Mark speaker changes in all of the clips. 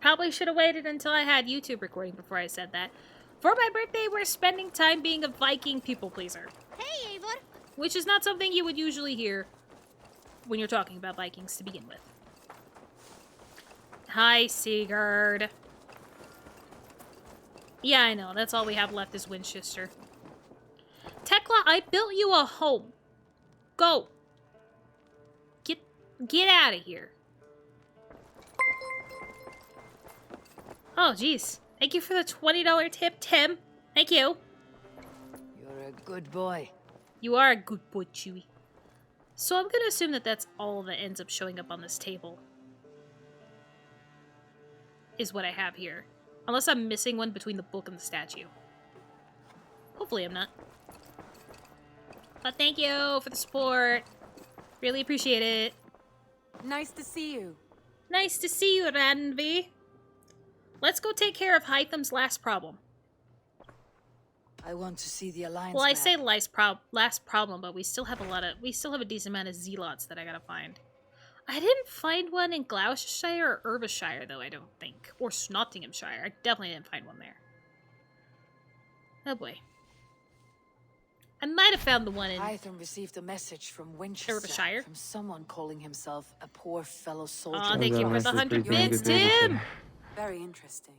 Speaker 1: Probably should have waited until I had YouTube recording before I said that. For my birthday, we're spending time being a Viking people pleaser.
Speaker 2: Hey, Aelfred.
Speaker 1: Which is not something you would usually hear when you're talking about Vikings to begin with. Hi, Sigurd. Yeah, I know. That's all we have left is Winchester. Tekla, I built you a home. Go. Get out of here. Oh, jeez. Thank you for the $20 tip, Tim. Thank you.
Speaker 3: You're a good boy.
Speaker 1: You are a good boy, Chewie. So I'm gonna assume that that's all that ends up showing up on this table. Is what I have here. Unless I'm missing one between the book and the statue. Hopefully I'm not. But thank you for the support. Really appreciate it.
Speaker 4: Nice to see you.
Speaker 1: Nice to see you, Ranvi. Let's go take care of Hytham's last problem.
Speaker 3: I want to see the Alliance
Speaker 1: Well, I
Speaker 3: map.
Speaker 1: say last problem, but we still have a decent amount of zealots that I gotta find. I didn't find one in Gloucestershire or Irvishire, though, I don't think. Or Nottinghamshire. I definitely didn't find one there. Oh boy. I might have found the one in...
Speaker 3: Hytham received a message from Winchester.
Speaker 1: Irvishire.
Speaker 3: From someone calling himself a poor fellow soldier.
Speaker 1: Aw, thank you for the 100 bits, Tim!
Speaker 4: Very interesting.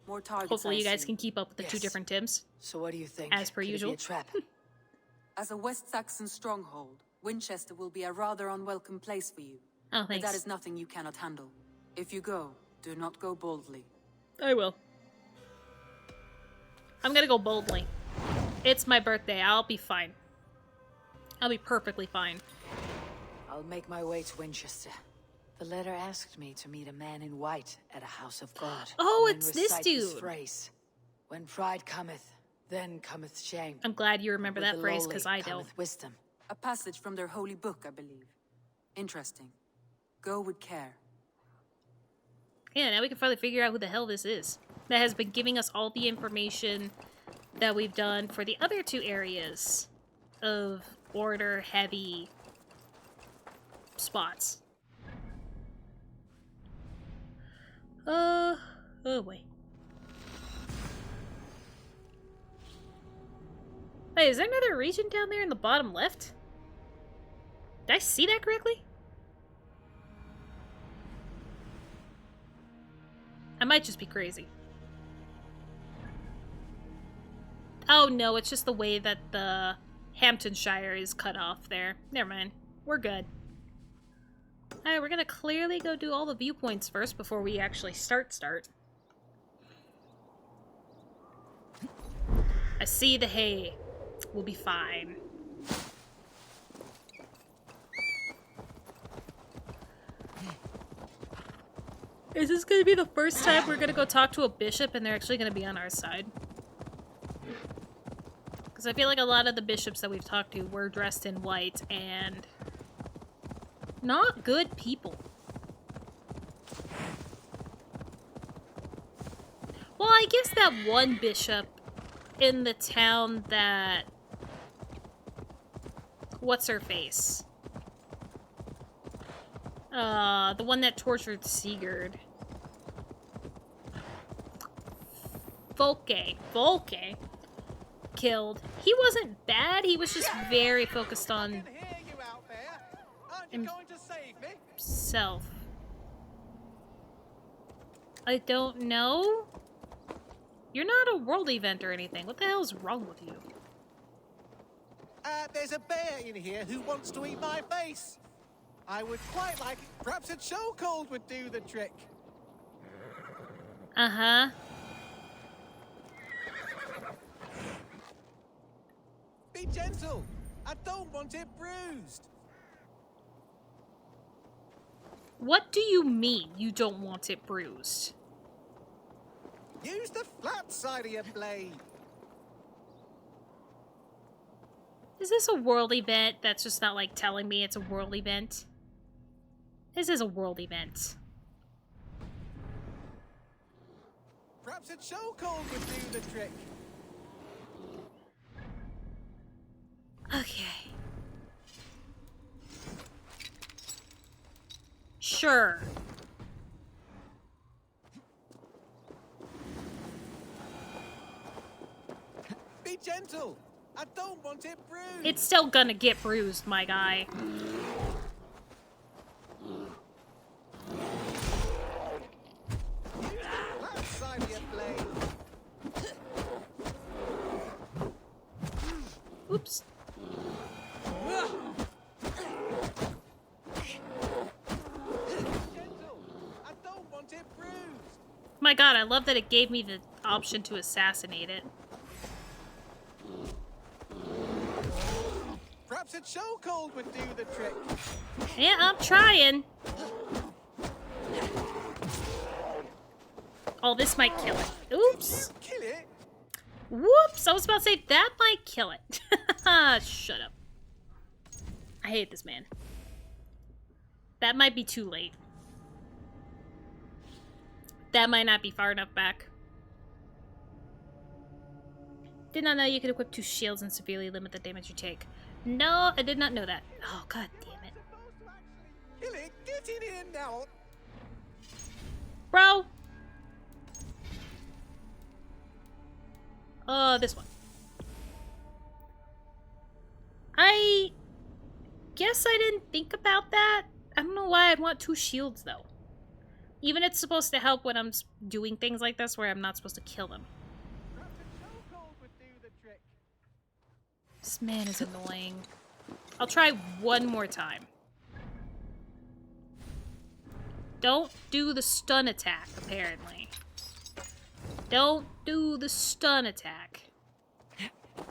Speaker 4: More targets.
Speaker 1: Hopefully you guys can keep up with the two different Tims.
Speaker 3: So what do you think?
Speaker 1: As per
Speaker 3: Could it
Speaker 1: usual.
Speaker 3: be a trap?
Speaker 4: As a West Saxon stronghold, Winchester will be a rather unwelcome place for you.
Speaker 1: Oh,
Speaker 4: But
Speaker 1: thanks.
Speaker 4: that is nothing you cannot handle. If you go, do not go boldly.
Speaker 1: I will. I'm gonna go boldly. It's my birthday. I'll be fine. I'll be perfectly fine.
Speaker 3: I'll make my way to Winchester. The letter asked me to meet a man in white at a house of God.
Speaker 1: Oh,
Speaker 3: and then
Speaker 1: it's this
Speaker 3: recite
Speaker 1: dude.
Speaker 3: Phrase. When pride cometh, then cometh shame.
Speaker 1: I'm glad you remember
Speaker 3: With
Speaker 1: that
Speaker 3: the
Speaker 1: phrase,
Speaker 3: lowly
Speaker 1: because I don't.
Speaker 3: cometh wisdom.
Speaker 4: A passage from their holy book, I believe. Interesting. Go with care.
Speaker 1: Yeah, now we can finally figure out who the hell this is. That has been giving us all the information that we've done for the other two areas of order-heavy spots. Oh boy. Wait, is there another region down there in the bottom left? Did I see that correctly? I might just be crazy. Oh no, it's just the way that the Hamptonshire is cut off there. Never mind. We're good. Alright, we're gonna clearly go do all the viewpoints first before we actually start. I see the hay. We'll be fine. Is this gonna be the first time we're gonna go talk to a bishop and they're actually gonna be on our side? Because I feel like a lot of the bishops that we've talked to were dressed in white and not good people. Well, I guess that one bishop in the town that... What's her face? The one that tortured Sigurd. Volke killed. He wasn't bad, he was just very focused on himself. I don't know? You're not a world event or anything. What the hell is wrong with you?
Speaker 5: There's a bear in here who wants to eat my face. I would quite like it. Perhaps a chokehold would do the trick.
Speaker 1: Uh-huh.
Speaker 5: Be gentle. I don't want it bruised.
Speaker 1: What do you mean you don't want it bruised?
Speaker 5: Use the flat side of your blade.
Speaker 1: Is this a world event that's just not like telling me it's a world event? This is a world event.
Speaker 5: Perhaps a chokehold would do the trick.
Speaker 1: Okay. Sure.
Speaker 5: Be gentle. I don't want it bruised.
Speaker 1: It's still gonna get bruised, my guy.
Speaker 5: Flat side of your blade.
Speaker 1: Oops.
Speaker 5: Gentle. I don't want it bruised.
Speaker 1: My god, I love that it gave me the option to assassinate it.
Speaker 5: Perhaps a chokehold would do the trick.
Speaker 1: Yeah, I'm trying. Oh, this might kill it. Oops.
Speaker 5: Kill it.
Speaker 1: Whoops. I was about to say that might kill it. Shut up. I hate this man. That might be too late. That might not be far enough back. Did not know you could equip 2 shields and severely limit the damage you take. No, I did not know that. Oh, god damn it.
Speaker 5: Kill it. Get in here now.
Speaker 1: Bro! This one. I guess I didn't think about that. I don't know why I'd want 2 shields, though. Even it's supposed to help when I'm doing things like this where I'm not supposed to kill them.
Speaker 5: Perhaps a chokehold would do the trick.
Speaker 1: This man is annoying. I'll try one more time. Don't do the stun attack, apparently. Don't do the stun attack.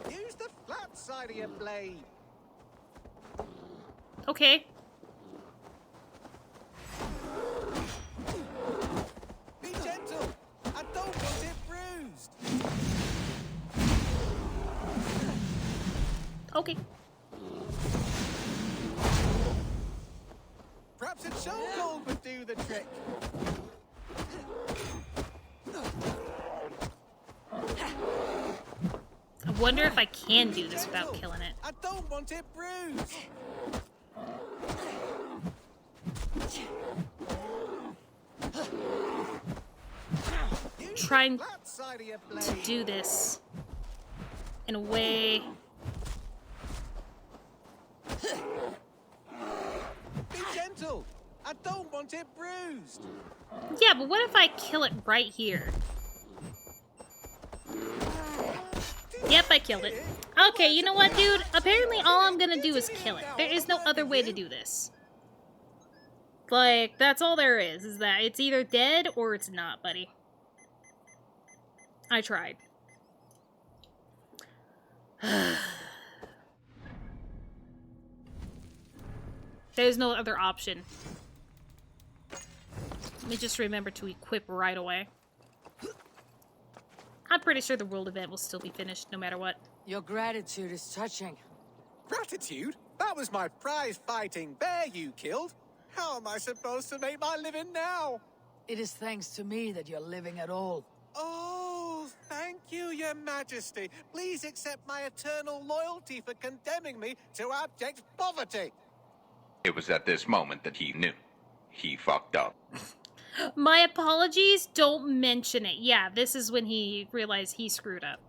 Speaker 5: Use the flat side of your blade.
Speaker 1: Okay.
Speaker 5: Be gentle. I don't want it bruised.
Speaker 1: Okay.
Speaker 5: Perhaps a chokehold would do the trick.
Speaker 1: I wonder if I can do this without killing it.
Speaker 5: I don't want it bruised.
Speaker 1: Trying
Speaker 5: Flat side of your
Speaker 1: to
Speaker 5: blade.
Speaker 1: do this in a way.
Speaker 5: Be gentle. I don't want it bruised.
Speaker 1: Yeah, but what if I kill it right here? Yep, I killed it. Okay, you know what, dude? Apparently all I'm gonna do is kill it. There is no other way to do this. Like, that's all there is that it's either dead or it's not, buddy. I tried. There's no other option. Let me just remember to equip right away. I'm pretty sure the world event will still be finished no matter what.
Speaker 3: Your gratitude is touching.
Speaker 5: Gratitude? That was my prize-fighting bear you killed. How am I supposed to make my living now?
Speaker 3: It is thanks to me that you're living at all.
Speaker 5: Oh, thank you, Your Majesty. Please accept my eternal loyalty for condemning me to abject poverty.
Speaker 2: It was at this moment that he knew. He fucked up.
Speaker 1: My apologies, don't mention it. Yeah, this is when he realized he screwed up.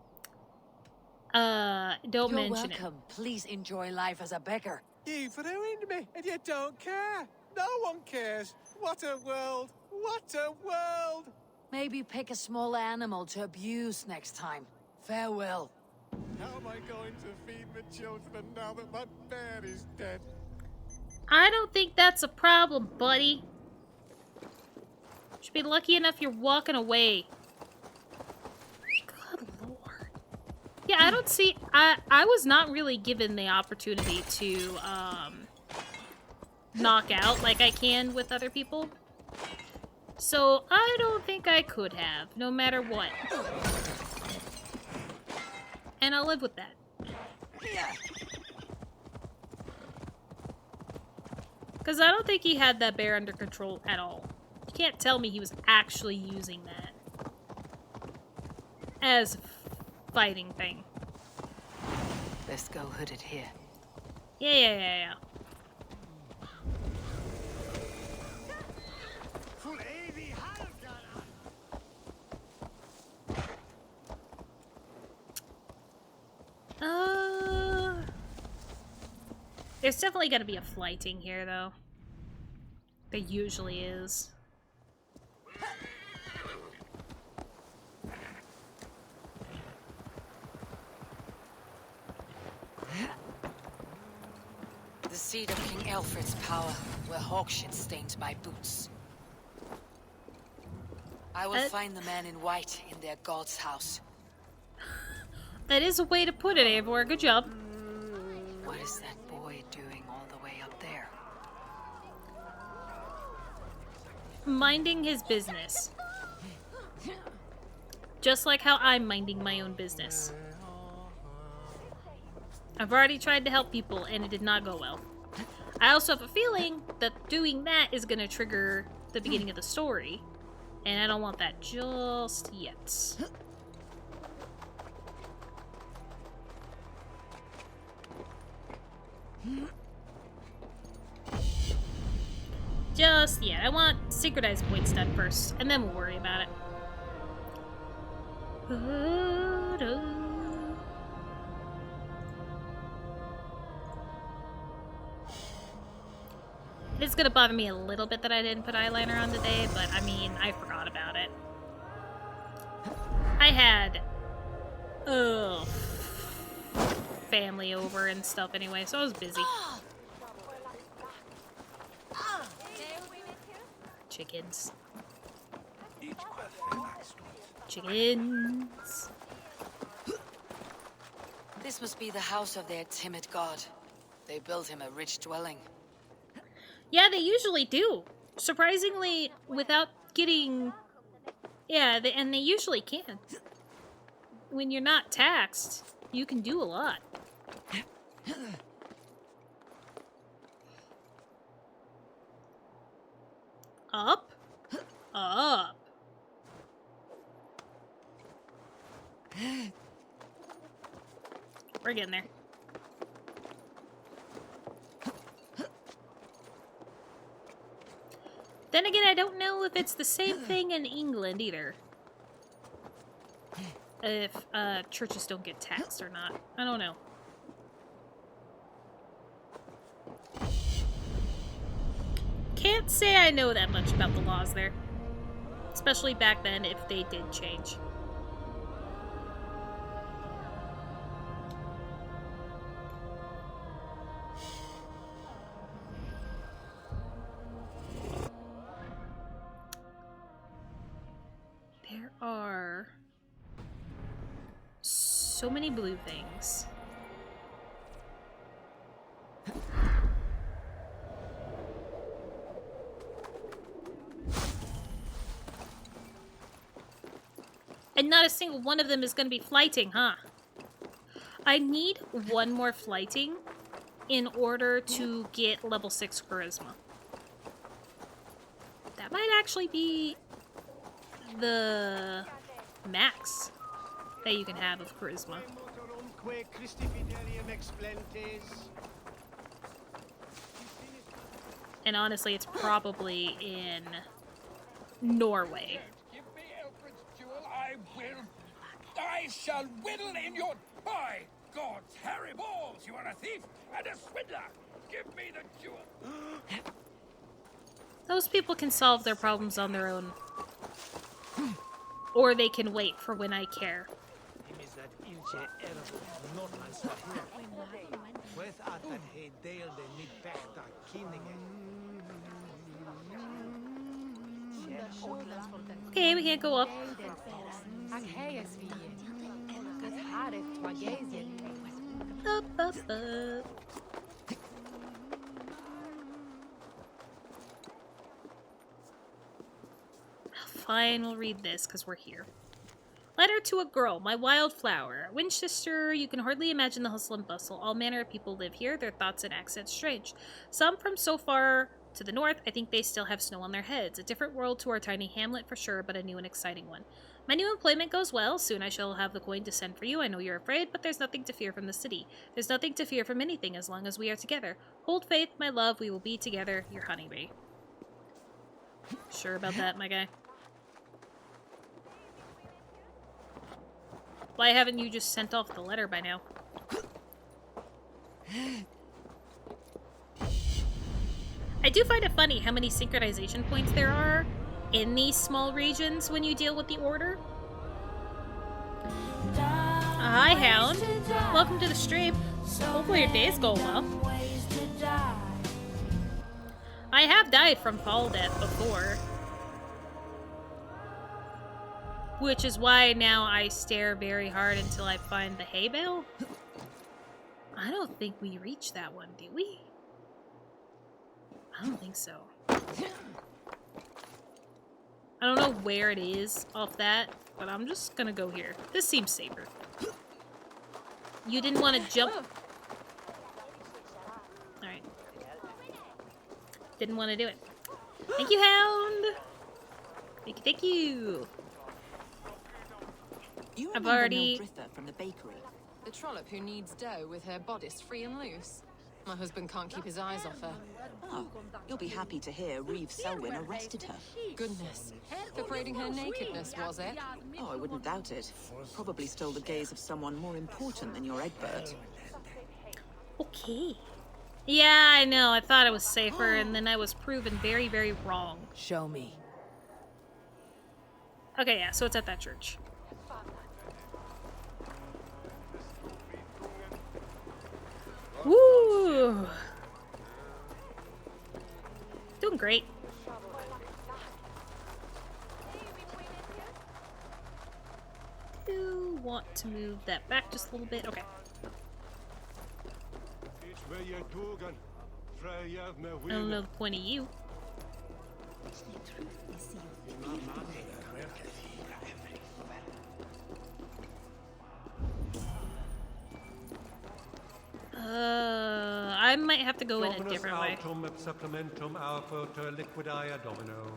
Speaker 1: Don't
Speaker 3: You're
Speaker 1: mention
Speaker 3: welcome. Please enjoy life as a beggar.
Speaker 5: You've ruined me, and you don't care. No one cares. What a world. What a world.
Speaker 3: Maybe pick a small animal to abuse next time. Farewell.
Speaker 5: How am I going to feed my children now that my bear is dead?
Speaker 1: it. I don't think that's a problem, buddy. Should be lucky enough you're walking away. Good lord. Yeah, I don't see... I was not really given the opportunity to, knock out like I can with other people. So, I don't think I could have, no matter what. And I'll live with that. Because I don't think he had that bear under control at all. You can't tell me he was actually using that as a fighting thing.
Speaker 3: Let's go hooded here.
Speaker 1: Yeah. There's definitely gonna be a flighting here, though. There usually is.
Speaker 3: The seat of King Aelfred's power, where hawkshit stains my boots. I will find the man in white in their god's house.
Speaker 1: That is a way to put it, Eivor. Good job.
Speaker 3: What is that boy doing all the way up there?
Speaker 1: Minding his business. Just like how I'm minding my own business. I've already tried to help people, and it did not go well. I also have a feeling that doing that is going to trigger the beginning of the story. And I don't want that just yet. Just, yeah, I want synchronized points done first, and then we'll worry about it. It's gonna bother me a little bit that I didn't put eyeliner on today, but I mean, I forgot about it. I had, family over and stuff anyway, so I was busy. Chickens. Chickens.
Speaker 3: This must be the house of their timid god. They built him a rich dwelling.
Speaker 1: Yeah, they usually do. Surprisingly, without getting... Yeah, and they usually can. When you're not taxed, you can do a lot. Up? Up. We're getting there. Then again, I don't know if it's the same thing in England either. If churches don't get taxed or not. I don't know. Can't say I know that much about the laws there. Especially back then, if they did change. There are so many blue things. And not a single one of them is going to be flighting, huh? I need one more flighting in order to get level 6 charisma. That might actually be the max that you can have of charisma. And honestly, it's probably in Norway.
Speaker 6: Give me Aelfred's jewel, I will. I shall whittle in your pie. God's hairy balls, you are a thief and a swindler. Give me the jewel.
Speaker 1: Those people can solve their problems on their own. Or they can wait for when I care. Okay, we can't go up. Up, up, up. Fine, we'll read this because we're here. Letter to a girl, my wildflower. Winchester, you can hardly imagine the hustle and bustle. All manner of people live here, their thoughts and accents strange. Some from so far to the north, I think they still have snow on their heads. A different world to our tiny hamlet for sure, but a new and exciting one. My new employment goes well. Soon I shall have the coin to send for you. I know you're afraid, but there's nothing to fear from the city. There's nothing to fear from anything as long as we are together. Hold faith, my love. We will be together. Your honeybee. Sure about that, my guy? Why haven't you just sent off the letter by now? I do find it funny how many synchronization points there are in these small regions when you deal with the Order. Hi, Hound. Welcome to the stream. Hopefully your day's going well. I have died from fall death before. Which is why now I stare very hard until I find the hay bale. I don't think we reached that one, did we? I don't think so. I don't know where it is off that, but I'm just gonna go here. This seems safer. You didn't want to jump. Alright. Didn't want to do it. Thank you, Hound! Thank you, thank you!
Speaker 7: You
Speaker 1: I've
Speaker 7: remember
Speaker 1: already...
Speaker 7: Mildritha from the bakery?
Speaker 8: The trollop who needs dough with her bodice free and loose. My husband can't keep his eyes off her.
Speaker 7: Oh, you'll be happy to hear Reeve Selwyn arrested her.
Speaker 8: Goodness. For parading her nakedness, was it?
Speaker 7: Oh, I wouldn't doubt it. Probably stole the gaze of someone more important than your Egbert.
Speaker 1: Okay. Yeah, I know. I thought it was safer, and then I was proven very, very wrong.
Speaker 3: Show me.
Speaker 1: Okay, yeah, so it's at that church. Woo! Doing great. Do want to move that back just a little bit. Okay. I don't know the point of you. I might have to go in a different way.
Speaker 9: Supplementum alphoter liquidaya domino.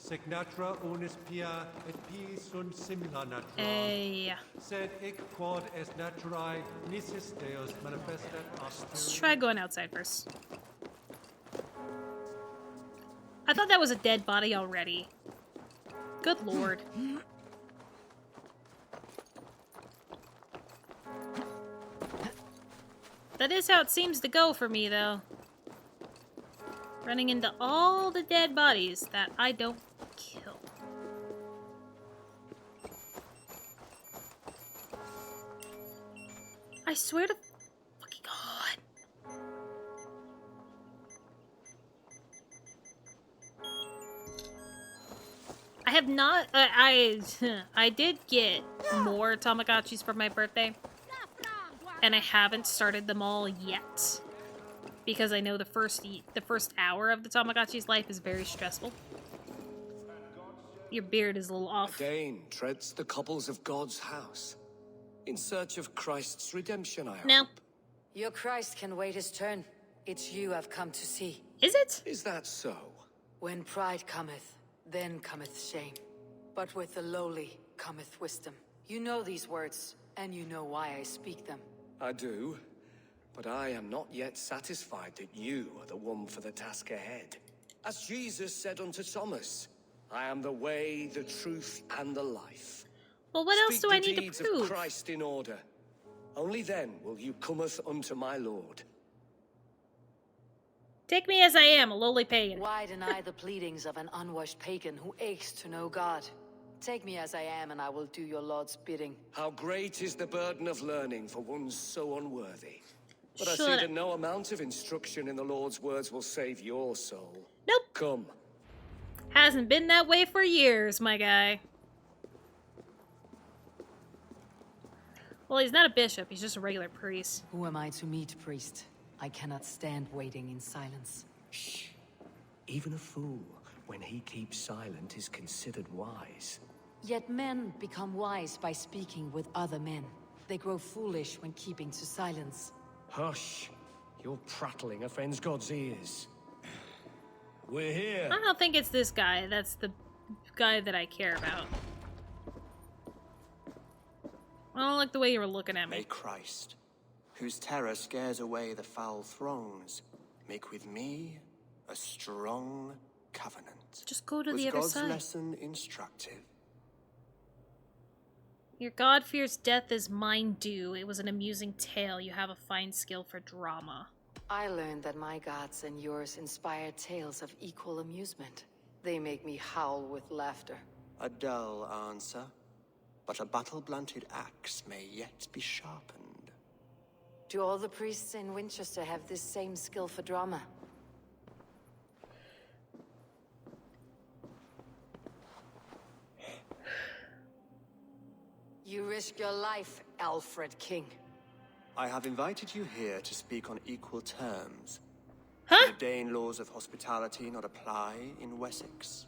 Speaker 9: Signatra unis pia et pi sunt simila natura.
Speaker 1: Yeah.
Speaker 9: Sed hic quod est naturae nisis Deus manifestat
Speaker 1: Let's
Speaker 9: asterior.
Speaker 1: try going outside first. I thought that was a dead body already. Good lord. That is how it seems to go for me, though. Running into all the dead bodies that I don't kill. I swear to fucking God. I have not. I did get more Tamagotchis for my birthday, and I haven't started them all yet because I know the first hour of the Tamagotchi's life is very stressful. Your beard is a little off.
Speaker 10: A Dane treads the cobbles of God's house in search of Christ's redemption. I hope.
Speaker 1: No.
Speaker 3: Your Christ can wait his turn. It's you I've come to see.
Speaker 1: Is it?
Speaker 10: Is that so?
Speaker 3: When pride cometh, then cometh shame. But with the lowly cometh wisdom. You know these words, and you know why I speak them.
Speaker 10: I do, but I am not yet satisfied that you are the one for the task ahead. As Jesus said unto Thomas, I am the way, the truth, and the life.
Speaker 1: Well, what else do I need to
Speaker 10: deeds
Speaker 1: prove?
Speaker 10: of Christ in order. Only then will you cometh unto my Lord.
Speaker 1: Take me as I am, a lowly pagan.
Speaker 3: Why deny the pleadings of an unwashed pagan who aches to know God? Take me as I am, and I will do your Lord's bidding.
Speaker 10: How great is the burden of learning for one so unworthy. But I
Speaker 1: Shut
Speaker 10: see
Speaker 1: up.
Speaker 10: that no amount of instruction in the Lord's words will save your soul.
Speaker 1: Nope.
Speaker 10: Come.
Speaker 1: Hasn't been that way for years, my guy. Well, he's not a bishop, he's just a regular priest.
Speaker 3: Who am I to meet, priest? I cannot stand waiting in silence.
Speaker 10: Shh. Even a fool, when he keeps silent, is considered wise.
Speaker 3: Yet men become wise by speaking with other men. They grow foolish when keeping to silence.
Speaker 10: Hush. Your prattling offends God's ears. We're here.
Speaker 1: I don't think it's this guy. That's the guy that I care about. I don't like the way you were looking at
Speaker 11: May
Speaker 1: me.
Speaker 11: Christ, whose terror scares away the foul throngs, make with me a strong covenant.
Speaker 1: Just go to
Speaker 11: Was
Speaker 1: the other
Speaker 11: God's
Speaker 1: side.
Speaker 11: lesson instructive?
Speaker 1: Your God fears death as mine do. It was an amusing tale. You have a fine skill for drama.
Speaker 3: I learned that my gods and yours inspire tales of equal amusement. They make me howl with laughter.
Speaker 11: A dull answer, but a battle-blunted axe may yet be sharpened.
Speaker 3: Do all the priests in Winchester have this same skill for drama? You risk your life, Aelfred King.
Speaker 11: I have invited you here to speak on equal terms.
Speaker 1: Huh?
Speaker 11: Do the Dane laws of hospitality not apply in Wessex?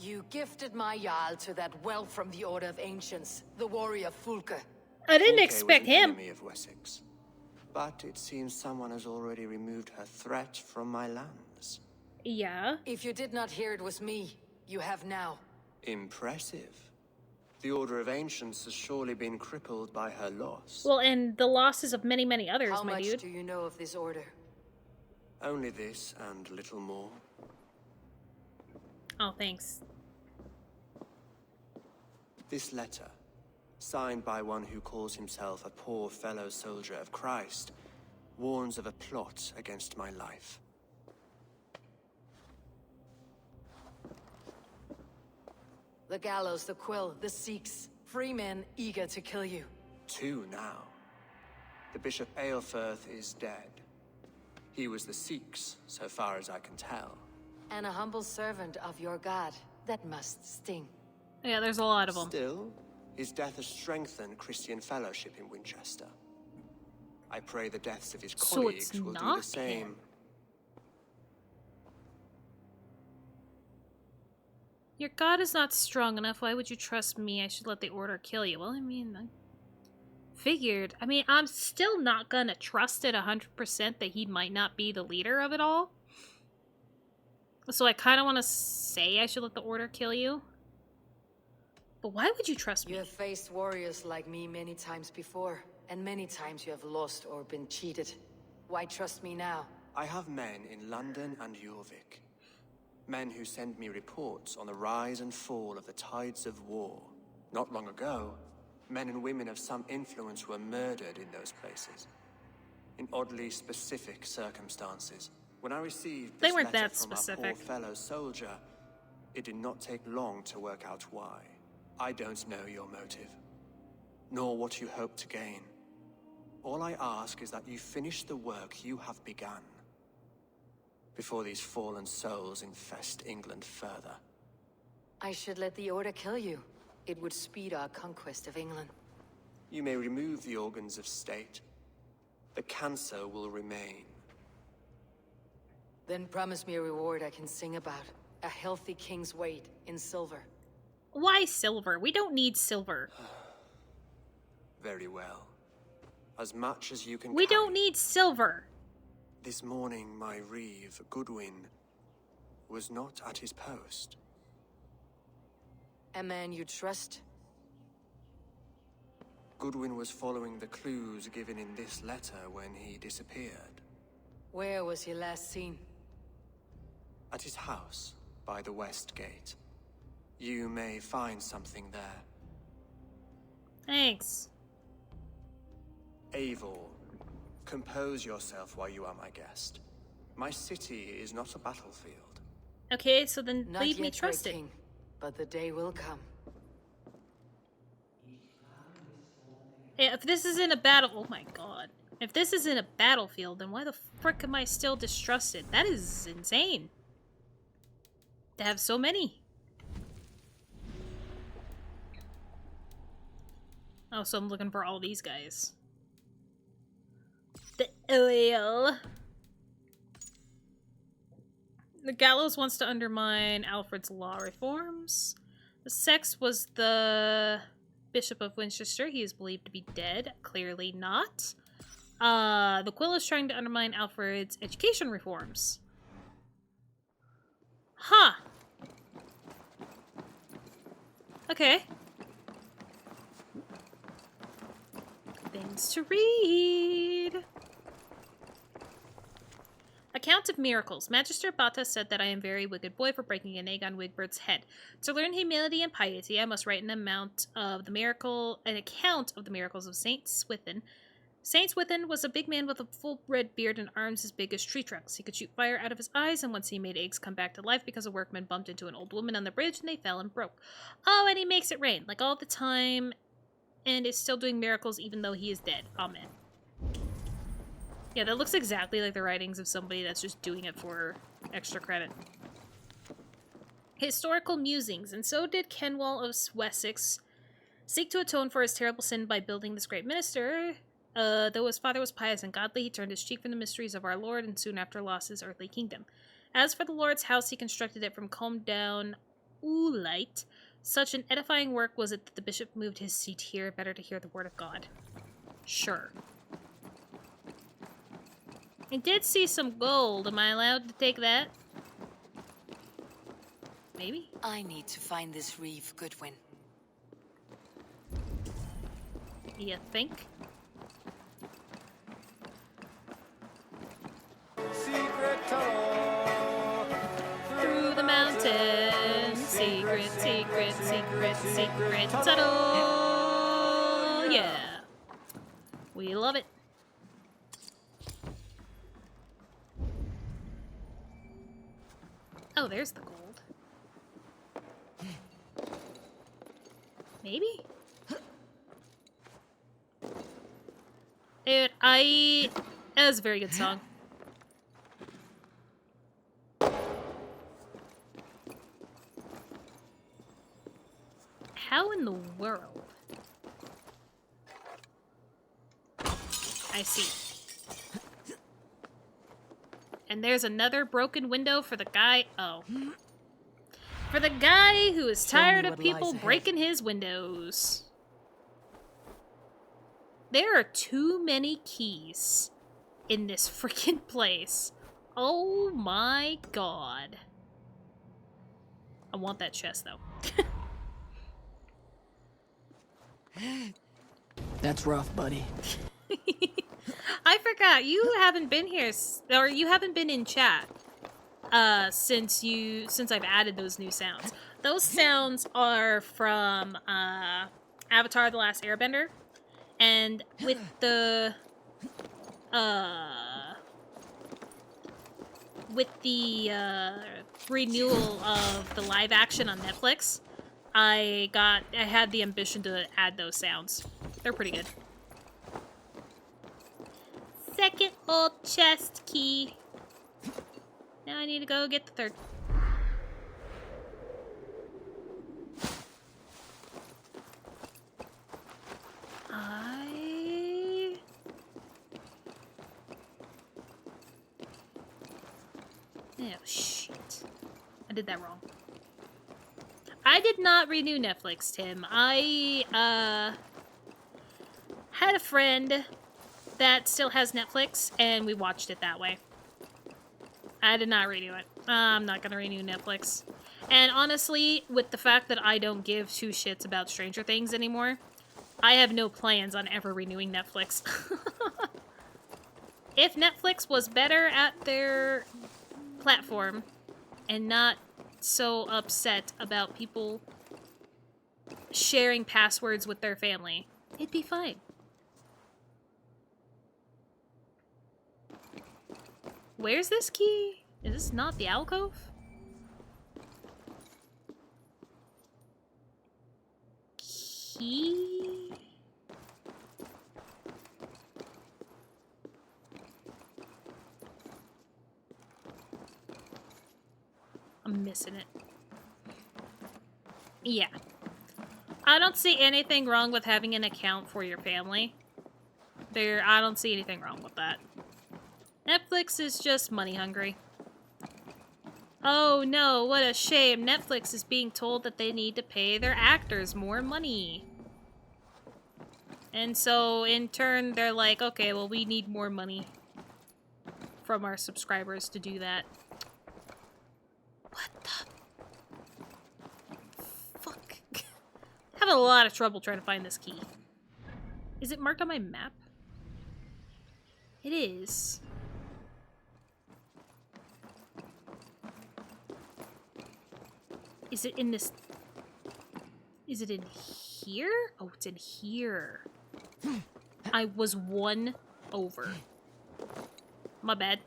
Speaker 3: You gifted my Jarl to that whelp from the Order of Ancients, the warrior Fulke.
Speaker 1: I didn't
Speaker 11: Fulke
Speaker 1: expect
Speaker 11: was an
Speaker 1: him.
Speaker 11: enemy of Wessex. But it seems someone has already removed her threat from my lands.
Speaker 1: Yeah.
Speaker 3: If you did not hear it was me, you have now.
Speaker 11: Impressive. The Order of Ancients has surely been crippled by her loss.
Speaker 1: Well, and the losses of many, many others,
Speaker 3: How
Speaker 1: my
Speaker 3: much
Speaker 1: dude.
Speaker 3: do you know of this order?
Speaker 11: Only this and little more.
Speaker 1: Oh, thanks.
Speaker 11: This letter, signed by one who calls himself a poor fellow soldier of Christ, warns of a plot against my life.
Speaker 3: The gallows, the quill, the Sikhs. Free men eager to kill you.
Speaker 11: 2 now. The Bishop Aelfred is dead. He was the Sikhs, so far as I can tell.
Speaker 3: And a humble servant of your god. That must sting.
Speaker 1: Yeah, there's a lot of them.
Speaker 11: Still, his death has strengthened Christian fellowship in Winchester. I pray the deaths of his
Speaker 1: So
Speaker 11: colleagues
Speaker 1: it's
Speaker 11: will do
Speaker 1: not
Speaker 11: the same.
Speaker 1: him. Your god is not strong enough. Why would you trust me? I should let the order kill you. Well, I mean, I figured. I mean, I'm still not gonna trust it 100% that he might not be the leader of it all. So I kind of want to say I should let the order kill you. But why would you trust me?
Speaker 3: You have faced warriors like me many times before, and many times you have lost or been cheated. Why trust me now?
Speaker 11: I have men in London and Jorvik. Men who send me reports on the rise and fall of the tides of war. Not long ago, men and women of some influence were murdered in those places. In oddly specific circumstances. When I received
Speaker 1: They
Speaker 11: this
Speaker 1: weren't
Speaker 11: letter
Speaker 1: that
Speaker 11: from our
Speaker 1: specific.
Speaker 11: poor fellow soldier, it did not take long to work out why. I don't know your motive, nor what you hope to gain. All I ask is that you finish the work you have begun, before these fallen souls infest England further.
Speaker 3: I should let the order kill you. It would speed our conquest of England.
Speaker 11: You may remove the organs of state. The cancer will remain.
Speaker 3: Then promise me a reward I can sing about. A healthy king's weight in silver.
Speaker 1: Why silver? We don't need silver.
Speaker 11: Very well. As much as you can
Speaker 1: We
Speaker 11: carry.
Speaker 1: don't need silver.
Speaker 11: This morning, my reeve, Goodwin, was not at his post.
Speaker 3: A man you trust?
Speaker 11: Goodwin was following the clues given in this letter when he disappeared.
Speaker 3: Where was he last seen?
Speaker 11: At his house, by the west gate. You may find something there.
Speaker 1: Thanks.
Speaker 11: Eivor, compose yourself while you are my guest. My city is not a battlefield.
Speaker 1: Okay, so then
Speaker 3: Not
Speaker 1: leave me
Speaker 3: yet,
Speaker 1: trust
Speaker 3: great
Speaker 1: it.
Speaker 3: king, but the day will come.
Speaker 1: Yeah, if this is in a battle, oh my god. If this is in a battlefield, then why the frick am I still distrusted? That is insane. To have so many. Oh, so I'm looking for all these guys. The oil. The gallows wants to undermine Alfred's law reforms. The sex was the Bishop of Winchester. He is believed to be dead. Clearly not. The quill is trying to undermine Alfred's education reforms. Huh. Okay. Things to read. Account of miracles. Magister Bata said that I am a very wicked boy for breaking an egg on Wigbert's head. To learn humility and piety, I must write an account of the miracles of Saint Swithin, Saints within was a big man with a full red beard and arms as big as tree trunks. He could shoot fire out of his eyes, and once he made eggs come back to life because a workman bumped into an old woman on the bridge and they fell and broke. Oh, and he makes it rain, like all the time, and is still doing miracles even though he is dead. Amen. Yeah, that looks exactly like the writings of somebody that's just doing it for extra credit. Historical musings, and so did Kenwall of Wessex seek to atone for his terrible sin by building this great minster. Though his father was pious and godly, he turned his cheek from the mysteries of our Lord and soon after lost his earthly kingdom. As for the Lord's house, he constructed it from combed down oolite. Such an edifying work was it that the bishop moved his seat here, better to hear the word of God. Sure. I did see some gold. Am I allowed to take that? Maybe?
Speaker 3: I need to find this reeve, Goodwin.
Speaker 1: You think?
Speaker 10: Secret tunnel
Speaker 1: Through the mountains. Secret, secret, secret, secret tunnel. Yeah. We love it. Oh, there's the gold. Maybe? Dude, that was a very good song. How in the world? I see. And there's another broken window for the guy. Oh. For the guy who is tired of people breaking his windows. There are too many keys in this freaking place. Oh my god. I want that chest though.
Speaker 12: That's rough, buddy.
Speaker 1: I forgot, you haven't been here, or you haven't been in chat since I've added those new sounds. Those sounds are from Avatar: The Last Airbender, and with the renewal of the live action on Netflix, I had the ambition to add those sounds. They're pretty good. Second old chest key. Now I need to go get the third. Oh, shit. I did that wrong. I did not renew Netflix, Tim. I, had a friend that still has Netflix, and we watched it that way. I did not renew it. I'm not gonna renew Netflix. And honestly, with the fact that I don't give two shits about Stranger Things anymore, I have no plans on ever renewing Netflix. If Netflix was better at their platform and not so upset about people sharing passwords with their family, it'd be fine. Where's this key? Is this not the alcove? Key? I'm missing it. Yeah. I don't see anything wrong with having an account for your family. I don't see anything wrong with that. Netflix is just money hungry. Oh no, what a shame. Netflix is being told that they need to pay their actors more money. And so, in turn, they're like, okay, well, we need more money from our subscribers to do that. What the fuck? I'm having a lot of trouble trying to find this key. Is it marked on my map? It is. Is it in this? Is it in here? Oh, it's in here. I was 1 over. My bad.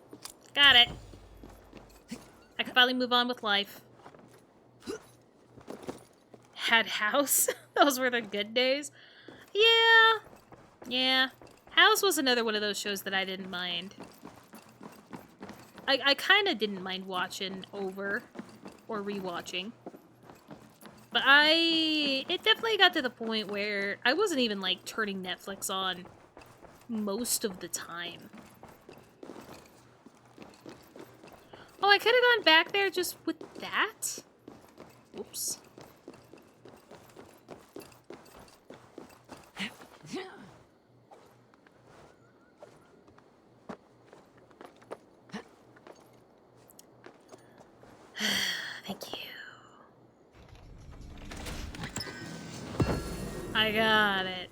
Speaker 1: Got it. I can finally move on with life. Had House? Those were the good days. Yeah. Yeah. House was another one of those shows that I didn't mind. I kind of didn't mind watching over or rewatching. But it definitely got to the point where I wasn't even, like, turning Netflix on most of the time. Oh, I could have gone back there just with that? Oops. Thank you. I got it.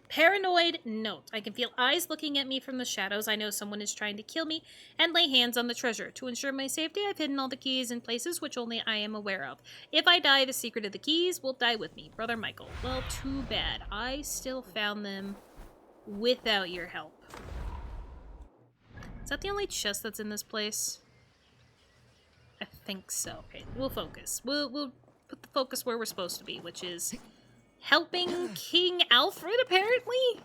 Speaker 1: Paranoid note. I can feel eyes looking at me from the shadows. I know someone is trying to kill me and lay hands on the treasure. To ensure my safety, I've hidden all the keys in places which only I am aware of. If I die, the secret of the keys will die with me. Brother Michael. Well, too bad. I still found them without your help. Is that the only chest that's in this place? I think so. Okay, we'll focus. We'll put the focus where we're supposed to be, which is helping King Aelfred, apparently?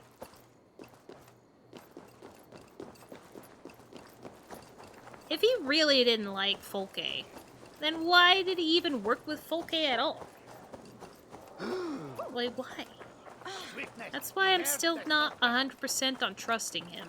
Speaker 1: If he really didn't like Folke, then why did he even work with Folke at all? Like, why? That's why I'm still not 100% on trusting him.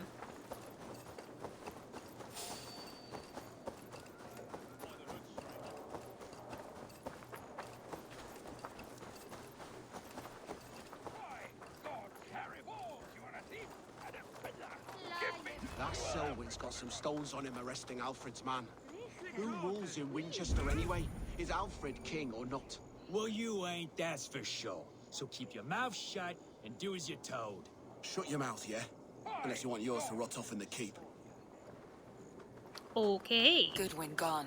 Speaker 12: That Selwyn's got some stones on him arresting Alfred's man. Who rules in Winchester anyway? Is Aelfred king or not?
Speaker 13: Well, you ain't, that's for sure. So keep your mouth shut and do as you're told.
Speaker 12: Shut your mouth, yeah? Unless you want yours to rot off in the keep.
Speaker 1: Okay.
Speaker 3: Goodwin gone,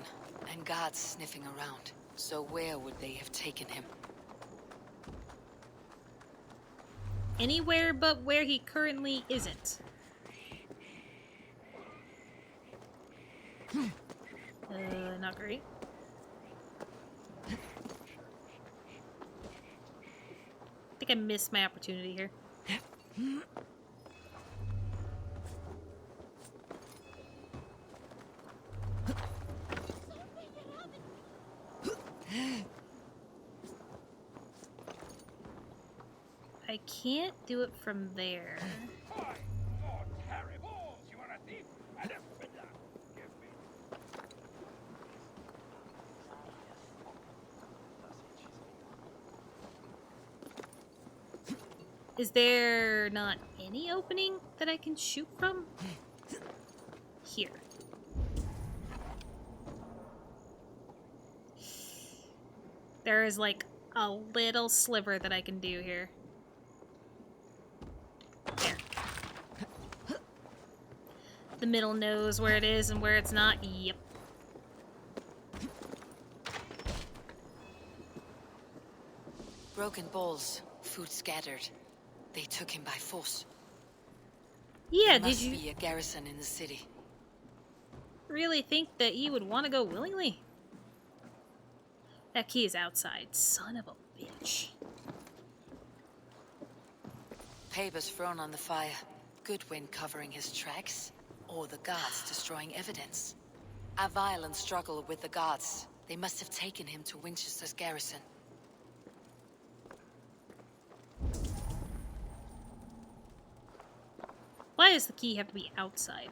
Speaker 3: and guards sniffing around. So where would they have taken him?
Speaker 1: Anywhere but where he currently isn't. Not great. I think I missed my opportunity here. I can't do it from there. Is there not any opening that I can shoot from? Here. There is like a little sliver that I can do here. There. The middle knows where it is and where it's not. Yep.
Speaker 3: Broken bowls, food scattered. They took him by force.
Speaker 1: Yeah,
Speaker 3: there
Speaker 1: did you
Speaker 3: must be a garrison in the city.
Speaker 1: Really think that he would want to go willingly? That key is outside. Son of a bitch.
Speaker 3: Papers thrown on the fire. Goodwin covering his tracks. Or the guards destroying evidence. A violent struggle with the guards. They must have taken him to Winchester's garrison.
Speaker 1: Why does the key have to be outside?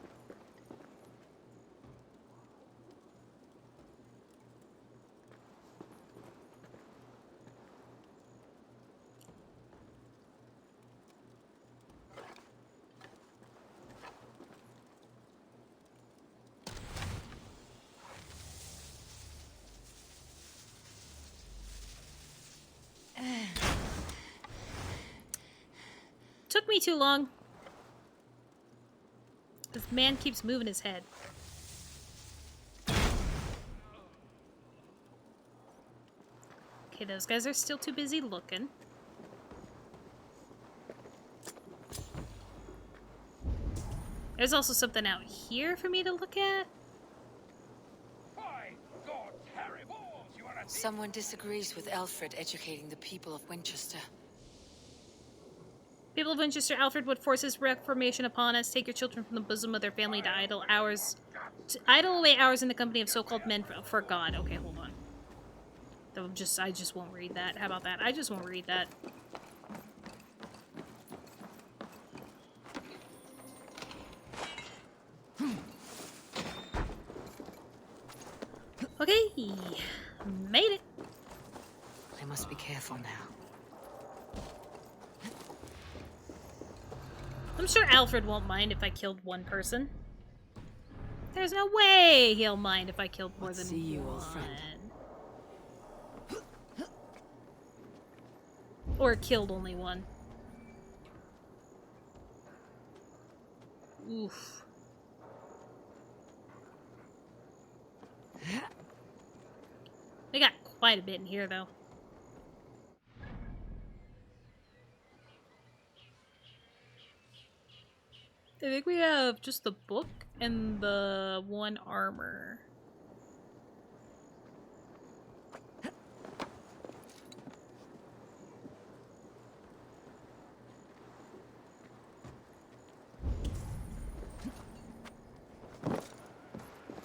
Speaker 1: Took me too long. This man keeps moving his head. Okay, those guys are still too busy looking. There's also something out here for me to look at.
Speaker 6: By God's hairy balls, you are a thief!
Speaker 3: Someone disagrees with Aelfred educating the people of Winchester.
Speaker 1: People of Winchester, Alfred would force his reformation upon us. Take your children from the bosom of their family to idle away hours in the company of so-called men for God. Okay, hold on. I just won't read that. How about that? I just won't read that. Okay, made it.
Speaker 3: I must be careful now.
Speaker 1: I'm sure Alfred won't mind if I killed one person. There's no way he'll mind if I killed more than
Speaker 3: See you,
Speaker 1: one.
Speaker 3: old friend.
Speaker 1: Or killed only one. Oof. They got quite a bit in here, though. I think we have just the book and the one armor.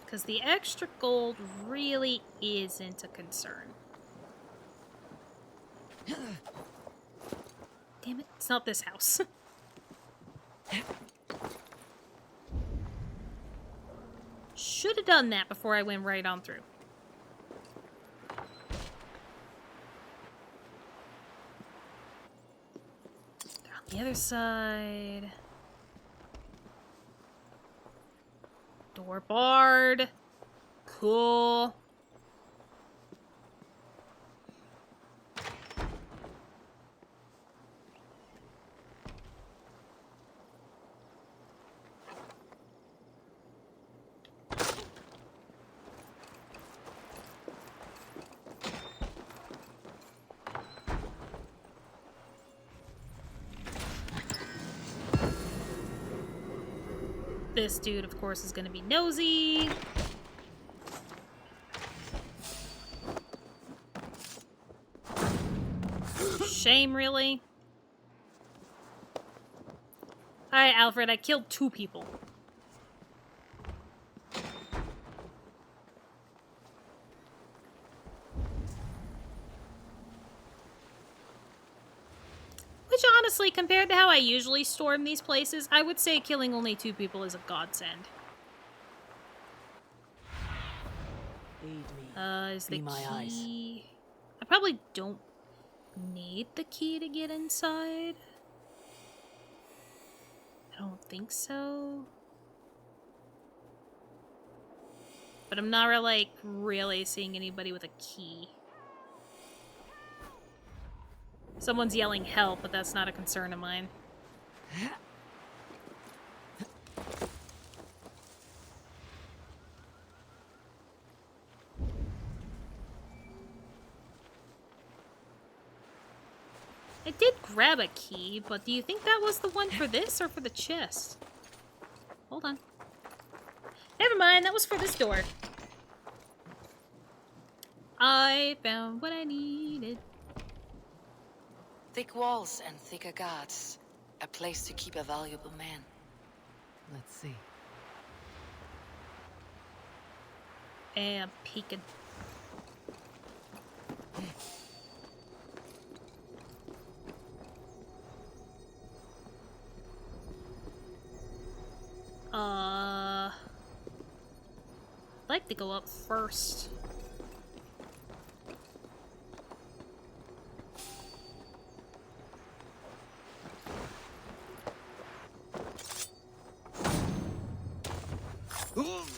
Speaker 1: Because the extra gold really isn't a concern. Damn it, it's not this house. Should have done that before I went right on through. On the other side. Door barred. Cool. This dude, of course, is gonna be nosy. Shame, really? Alright, Alfred, I killed 2 people. Which, honestly, compared to how I usually storm these places, I would say killing only 2 people is a godsend. Is the key... I probably don't need the key to get inside. I don't think so. But I'm not really seeing anybody with a key. Someone's yelling help, but that's not a concern of mine. I did grab a key, but do you think that was the one for this or for the chest? Hold on. Never mind, that was for this door. I found what I needed.
Speaker 3: Thick walls and thicker guards. A place to keep a valuable man. Let's see.
Speaker 1: And peeking. I'd like to go up first.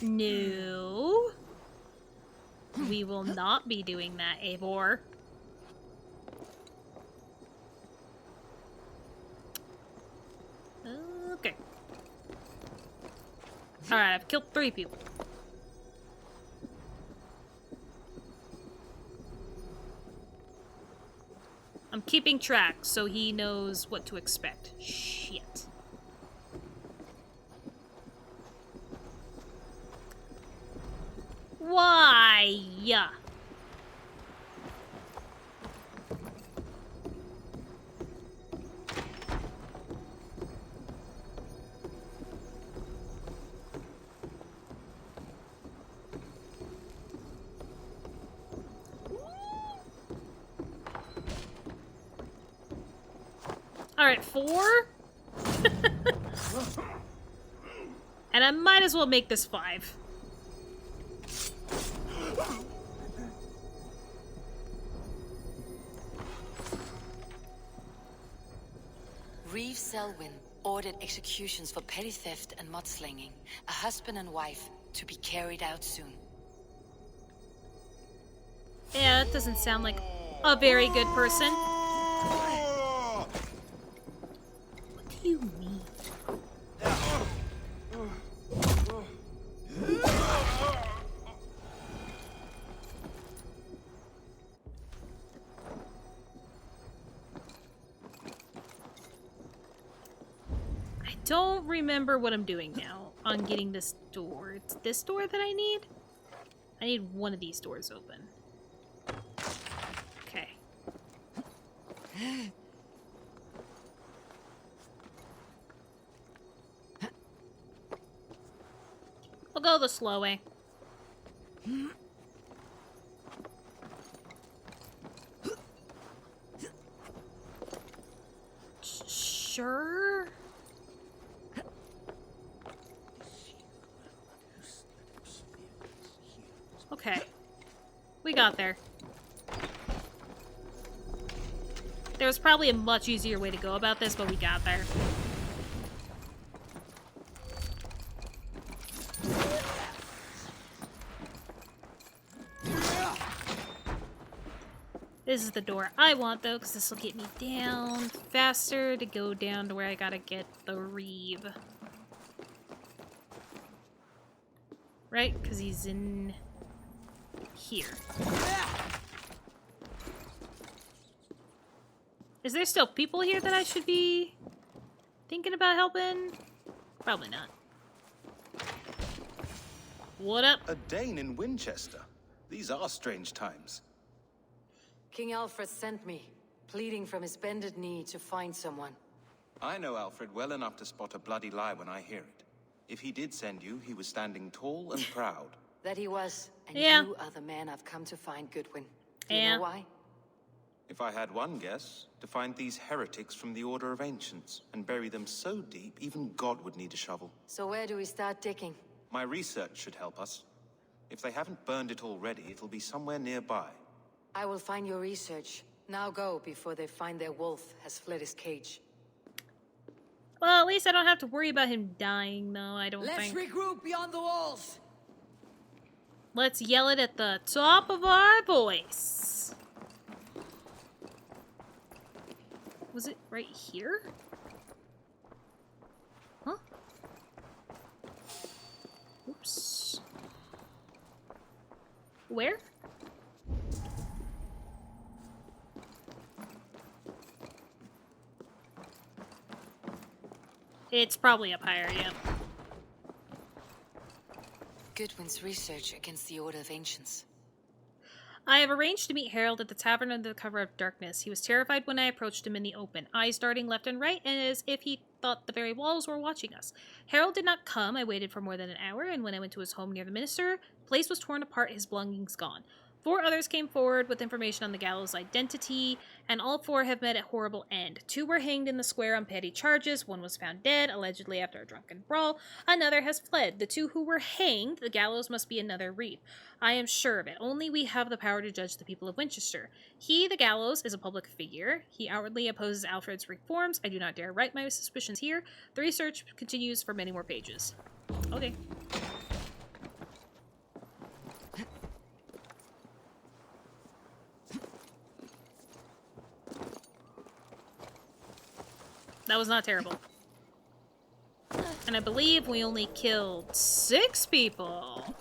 Speaker 1: No. We will not be doing that, Eivor. Okay. Alright, I've killed 3 people. I'm keeping track so he knows what to expect. Shit. Why? Alright, 4? And I might as well make this 5.
Speaker 3: Reeve Selwyn ordered executions for petty theft and mudslinging, a husband and wife, to be carried out soon.
Speaker 1: Yeah, that doesn't sound like a very good person. What do you mean? I don't remember what I'm doing now on getting this door. It's this door that I need? I need one of these doors open. Okay. We'll go the slow way. Sure. Okay. We got there. There was probably a much easier way to go about this, but we got there. This is the door I want, though, because this will get me down faster to go down to where I gotta get the Reeve. Right? Because he's in here. Is there still people here that I should be thinking about helping? Probably not. What up?
Speaker 14: A Dane in Winchester. These are strange times.
Speaker 3: King Aelfred sent me, pleading from his bended knee to find someone.
Speaker 14: I know Aelfred well enough to spot a bloody lie when I hear it. If he did send you, he was standing tall and proud.
Speaker 3: That he was, and
Speaker 1: Yeah.
Speaker 3: you are the man I've come to find, Goodwin. Do you
Speaker 1: Yeah.
Speaker 3: know why?
Speaker 14: If I had one guess, to find these heretics from the Order of Ancients and bury them so deep, even God would need a shovel.
Speaker 3: So where do we start digging?
Speaker 14: My research should help us. If they haven't burned it already, it'll be somewhere nearby.
Speaker 3: I will find your research. Now go, before they find their wolf has fled his cage.
Speaker 1: Well, at least I don't have to worry about him dying, though, I don't think.
Speaker 3: Regroup beyond the walls!
Speaker 1: Let's yell it at the top of our voice. Was it right here? Huh? Oops. Where? It's probably up higher, yeah.
Speaker 3: Goodwin's research against the Order of Ancients.
Speaker 1: I have arranged to meet Harold at the tavern under the cover of darkness. He was terrified when I approached him in the open, eyes darting left and right, and as if he thought the very walls were watching us. Harold did not come. I waited for more than an hour, and when I went to his home near the minister, the place was torn apart, his belongings gone. 4 others came forward with information on the gallows' identity, and all 4 have met a horrible end. 2 were hanged in the square on petty charges, 1 was found dead, allegedly after a drunken brawl, another has fled. The 2 who were hanged, the gallows must be another Reeve. I am sure of it. Only we have the power to judge the people of Winchester. He, the gallows, is a public figure. He outwardly opposes Aelfred's reforms. I do not dare write my suspicions here. The research continues for many more pages. Okay. That was not terrible. And I believe we only killed 6 people.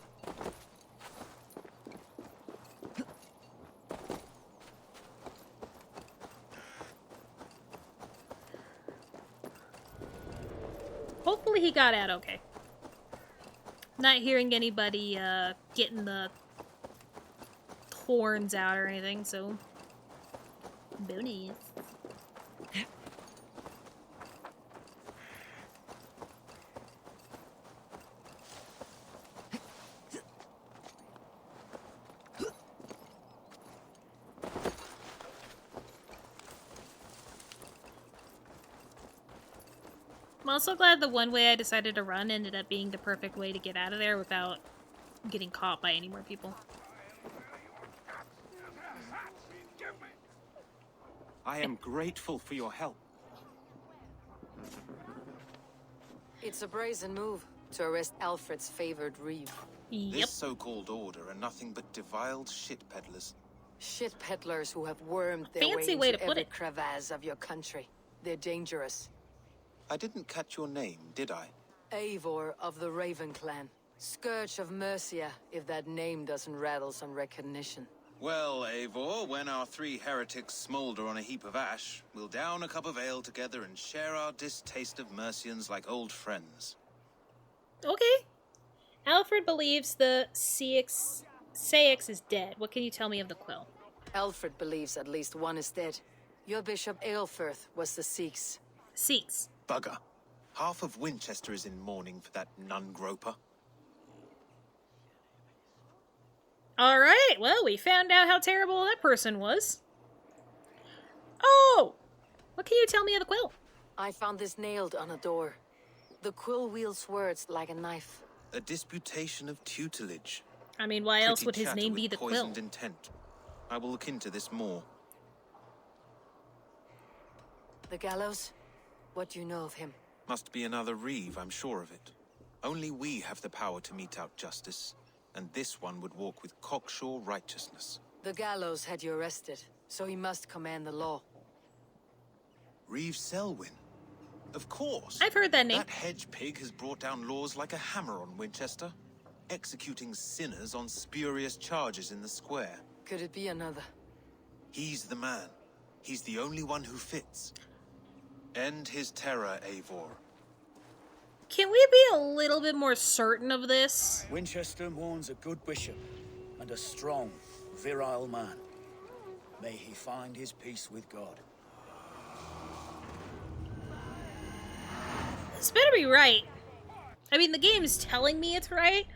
Speaker 1: Hopefully he got out okay. Not hearing anybody getting the horns out or anything, so... Bonus. I'm also glad the one way I decided to run ended up being the perfect way to get out of there without getting caught by any more people.
Speaker 14: I am grateful for your help.
Speaker 3: It's a brazen move to arrest Aelfred's favored reeve.
Speaker 1: Yep.
Speaker 14: This so-called order are nothing but deviled shit peddlers.
Speaker 3: Shit peddlers who have wormed their
Speaker 1: Fancy
Speaker 3: way
Speaker 1: way
Speaker 3: into
Speaker 1: to put
Speaker 3: every
Speaker 1: it.
Speaker 3: crevasse of your country. They're dangerous.
Speaker 14: I didn't catch your name, did I?
Speaker 3: Eivor of the Raven Clan. Scourge of Mercia, if that name doesn't rattle some recognition.
Speaker 14: Well, Eivor, when our three heretics smolder on a heap of ash, we'll down a cup of ale together and share our distaste of Mercians like old friends.
Speaker 1: Okay. Aelfred believes the Saix is dead. What can you tell me of the quill?
Speaker 3: Aelfred believes at least one is dead. Your Bishop Aelfred was the Sikhs.
Speaker 1: Sikhs.
Speaker 14: Bugger. Half of Winchester is in mourning for that nun-groper.
Speaker 1: Alright, well, we found out how terrible that person was. Oh! What can you tell me of the quill?
Speaker 3: I found this nailed on a door. The quill wields words like a knife.
Speaker 14: A disputation of tutelage.
Speaker 1: I mean, why else
Speaker 14: Pretty
Speaker 1: would his
Speaker 14: chatter
Speaker 1: name
Speaker 14: with
Speaker 1: be the quill?
Speaker 14: poisoned intent. I will look into this more.
Speaker 3: The gallows? What do you know of him?
Speaker 14: Must be another reeve, I'm sure of it. Only we have the power to mete out justice, and this one would walk with cocksure righteousness.
Speaker 3: The gallows had you arrested, so he must command the law.
Speaker 14: Reeve Selwyn. Of course.
Speaker 1: I've heard that name.
Speaker 14: That hedge pig has brought down laws like a hammer on Winchester, executing sinners on spurious charges in the square.
Speaker 3: Could it be another?
Speaker 14: He's the man. He's the only one who fits. End his terror, Eivor.
Speaker 1: Can we be a little bit more certain of this?
Speaker 13: Winchester mourns a good bishop and a strong, virile man. May he find his peace with God.
Speaker 1: This better be right. I mean, the game is telling me it's right,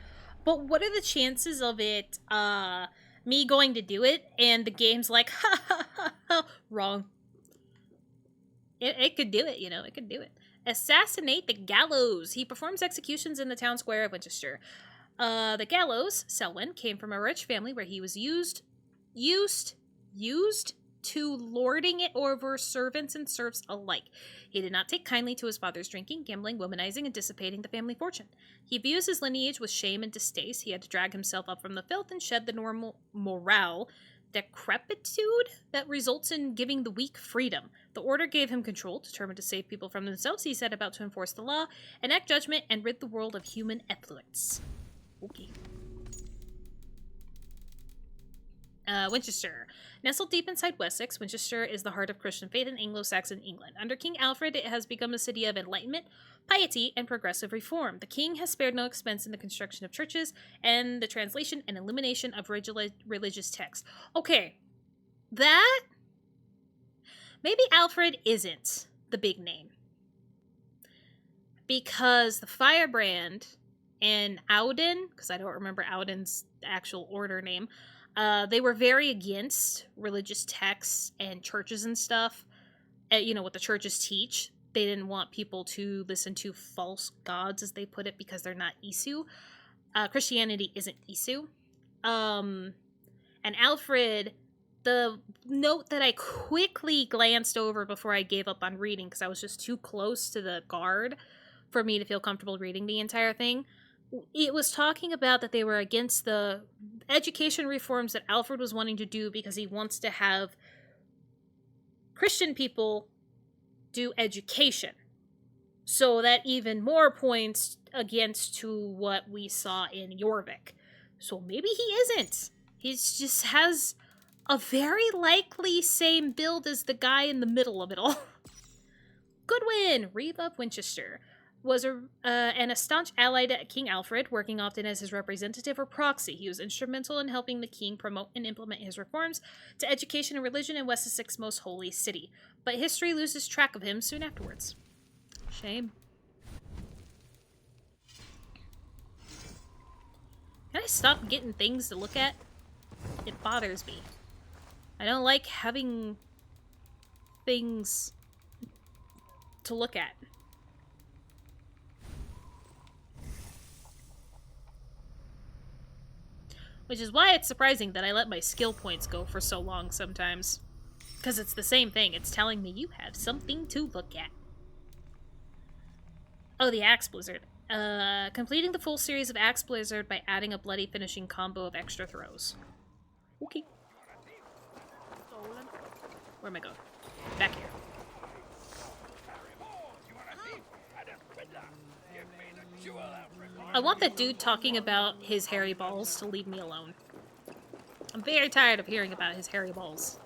Speaker 1: but what are the chances of it, me going to do it, and the game's like, ha ha ha ha, wrong. It could do it, you know, it could do it. Assassinate the gallows. He performs executions in the town square of Winchester. The gallows, Selwyn, came from a rich family where he was used to lording it over servants and serfs alike. He did not take kindly to his father's drinking, gambling, womanizing, and dissipating the family fortune. He views his lineage with shame and distaste. He had to drag himself up from the filth and shed the normal morale decrepitude that results in giving the weak freedom. The order gave him control, determined to save people from themselves. He set about to enforce the law, enact judgment, and rid the world of human effluence. Okay. Winchester. Nestled deep inside Wessex, Winchester is the heart of Christian faith in Anglo-Saxon England. Under King Aelfred, it has become a city of enlightenment, piety, and progressive reform. The king has spared no expense in the construction of churches and the translation and illumination of religious texts. Okay, that... Maybe Aelfred isn't the big name. Because the Firebrand and Auden, because I don't remember Auden's actual order name, they were very against religious texts and churches and stuff. You know, what the churches teach. They didn't want people to listen to false gods, as they put it, because they're not Isu. Christianity isn't Isu. And Aelfred, the note that I quickly glanced over before I gave up on reading, because I was just too close to the guard for me to feel comfortable reading the entire thing, it was talking about that they were against the education reforms that Aelfred was wanting to do because he wants to have Christian people do education. So that even more points against to what we saw in Jorvik. So maybe he isn't. He just has a very likely same build as the guy in the middle of it all. Goodwin, Reeve of Winchester. was an staunch ally to King Aelfred, working often as his representative or proxy. He was instrumental in helping the king promote and implement his reforms to education and religion in West Essex's most holy city. But history loses track of him soon afterwards. Shame. Can I stop getting things to look at? It bothers me. I don't like having things to look at. Which is why it's surprising that I let my skill points go for so long sometimes. Because it's the same thing. It's telling me you have something to look at. Oh, the Axe Blizzard. Completing the full series of Axe Blizzard by adding a bloody finishing combo of extra throws. Okay. Where am I going? Back here. I want that dude talking about his hairy balls to leave me alone. I'm very tired of hearing about his hairy balls.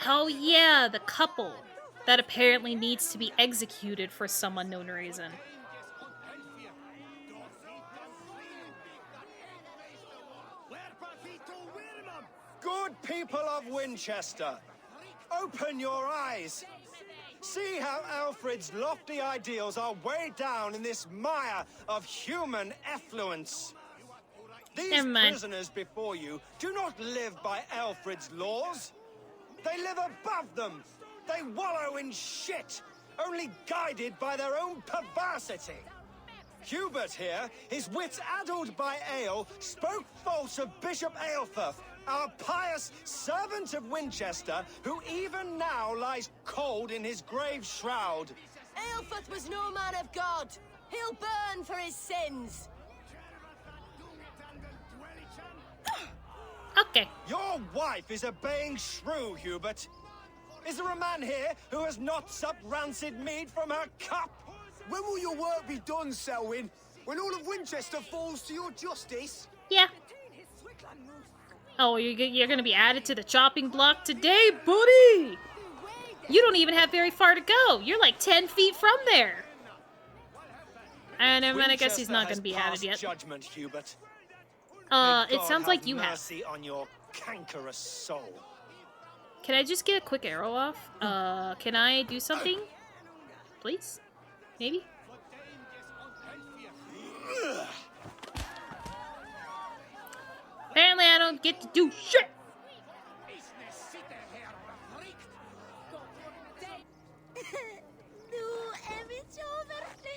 Speaker 1: Oh yeah, the couple that apparently needs to be executed for some unknown reason.
Speaker 10: Good people of Winchester, open your eyes. See how Aelfred's lofty ideals are weighed down in this mire of human effluence. These prisoners before you do not live by Aelfred's laws. They live above them. They wallow in shit, only guided by their own perversity. Hubert here, his wits addled by ale, spoke false of Bishop Aelfred, our pious servant of Winchester, who even now lies cold in his grave shroud.
Speaker 15: Aelfred was no man of God. He'll burn for his sins.
Speaker 1: Okay.
Speaker 10: Your wife is a baying shrew, Hubert. Is there a man here who has not supped rancid mead from her cup?
Speaker 12: When will your work be done, Selwyn? When all of Winchester falls to your justice?
Speaker 1: Yeah. Oh, you're gonna be added to the chopping block today, buddy! You don't even have very far to go. You're like 10 feet from there. And I guess he's not gonna be added yet.
Speaker 10: Judgment, Hubert.
Speaker 1: It sounds like you have.
Speaker 10: Mercy on your cankerous soul.
Speaker 1: Can I just get a quick arrow off? Can I do something? Please? Maybe? Apparently I don't get to do shit!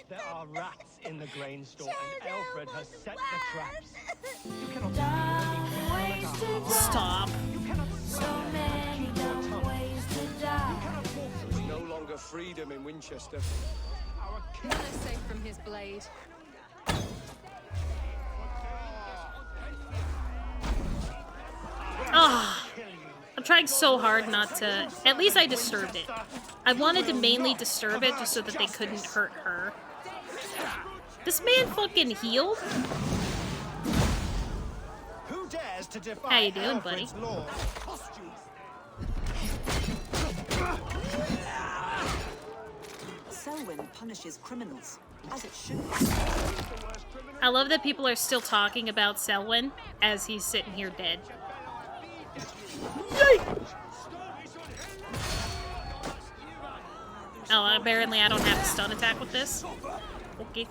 Speaker 16: There are rats in the grain store, and Aelfred has set the traps. You cannot
Speaker 1: stop.
Speaker 10: There's no longer freedom in Winchester.
Speaker 8: None is safe from his blade.
Speaker 1: Ah, I'm trying so hard not to. At least I disturbed it. I wanted to mainly disturb it just so that they couldn't hurt her. This man fucking healed?
Speaker 10: Who dares to defy
Speaker 1: How you doing, buddy?
Speaker 7: Selwyn punishes criminals, as it should.
Speaker 1: I love that people are still talking about Selwyn as he's sitting here dead. Oh, apparently I don't have a stun attack with this. Okay.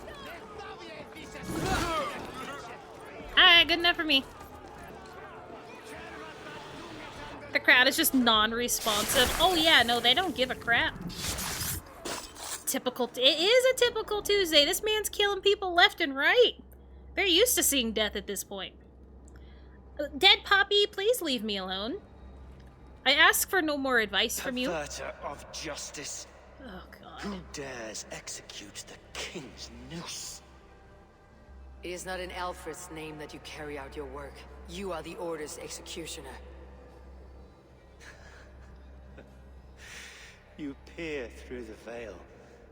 Speaker 1: Alright, good enough for me. The crowd is just non-responsive. Oh yeah, no, they don't give a crap. Typical. It is a typical Tuesday. This man's killing people left and right. They're used to seeing death at this point. Dead Poppy, please leave me alone. I ask for no more advice from you.
Speaker 10: Perverter of justice.
Speaker 1: Oh, God.
Speaker 10: Who dares execute the king's noose?
Speaker 3: It is not in Aelfred's name that you carry out your work. You are the Order's executioner.
Speaker 10: You peer through the veil,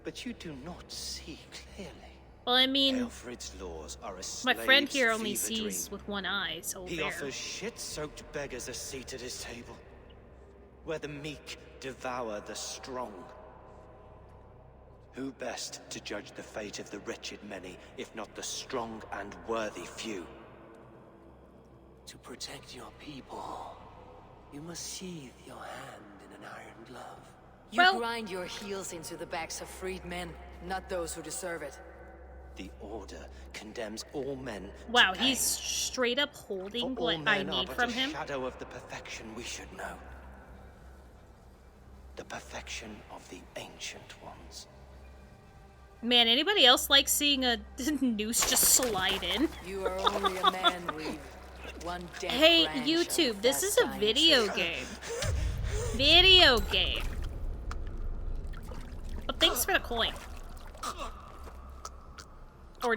Speaker 10: but you do not see clearly.
Speaker 1: Well, I mean,
Speaker 17: Aelfred's laws are a
Speaker 1: my
Speaker 17: slave's
Speaker 1: friend here only
Speaker 17: fever
Speaker 1: sees
Speaker 17: dream.
Speaker 1: with one eye, so
Speaker 17: He
Speaker 1: there.
Speaker 17: offers shit-soaked beggars a seat at his table, where the meek devour the strong. Who best to judge the fate of the wretched many, if not the strong and worthy few?
Speaker 10: To protect your people, you must sheathe your hand in an iron glove.
Speaker 3: You grind your heels into the backs of freed men, not those who deserve it.
Speaker 17: The Order condemns all men.
Speaker 1: Wow, he's straight up holding
Speaker 17: For all
Speaker 1: what I
Speaker 17: men are
Speaker 1: need
Speaker 17: but
Speaker 1: from
Speaker 17: a
Speaker 1: him.
Speaker 17: shadow of the perfection we should know. The perfection of the ancient ones.
Speaker 1: Man, anybody else like seeing a noose just slide in?
Speaker 3: You are only a man, Reeve. One dead
Speaker 1: Hey,
Speaker 3: branch
Speaker 1: YouTube,
Speaker 3: of
Speaker 1: this is a
Speaker 3: fast-dying
Speaker 1: video
Speaker 3: tree.
Speaker 1: game. Video game. But thanks for the coin. Or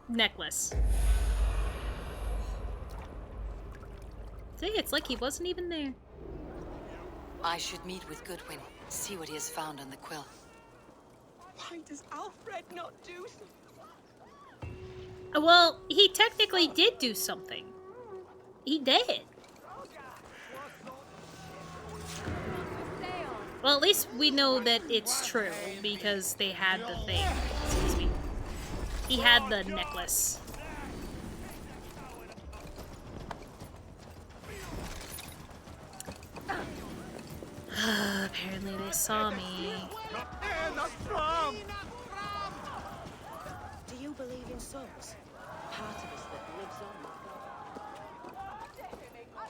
Speaker 1: necklace. See, it's like he wasn't even there.
Speaker 3: I should meet with Goodwin, see what he has found on the quill.
Speaker 7: Why does Aelfred not do something?
Speaker 1: Well, he technically did do something. He did. Well, at least we know that it's true, because they had the thing. Excuse me. He had the necklace. Apparently they saw me.
Speaker 7: Do you believe in souls? Part of us that lives on.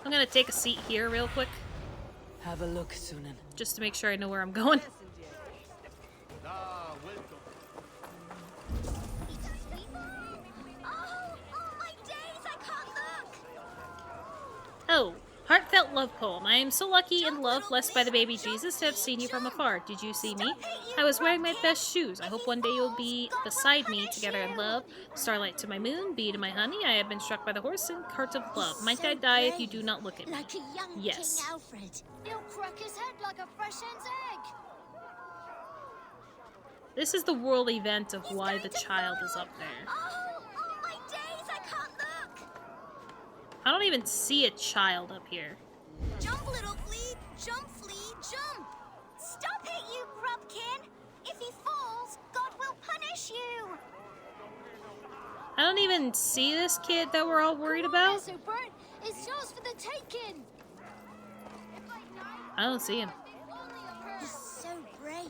Speaker 1: I'm gonna take a seat here real quick.
Speaker 3: Have a look, Sunan.
Speaker 1: Just to make sure I know where I'm going. Oh, heartfelt love poem. I am so lucky and loved, blessed by the baby Jesus, to have seen you from afar. Did you see me? I was wearing my best shoes. I hope one day you'll be beside me, together in love. Starlight to my moon, bee to my honey. I have been struck by the horse and cart of love. Might I die if you do not look at me?
Speaker 18: Like a young
Speaker 1: Yes.
Speaker 18: King Aelfred. He'll crack his head like a fresh hen's egg.
Speaker 1: This is the world event of why the child is up there.
Speaker 18: Oh, my days, I can't look.
Speaker 1: I don't even see a child up here.
Speaker 18: Jump, little flea. Jump, flea, jump. Stop it, you grubkin. If he falls, God will punish you.
Speaker 1: I don't even see this kid that we're all worried about.
Speaker 18: So Bert, it's yours for the taking.
Speaker 1: I don't see him.
Speaker 18: He's so brave,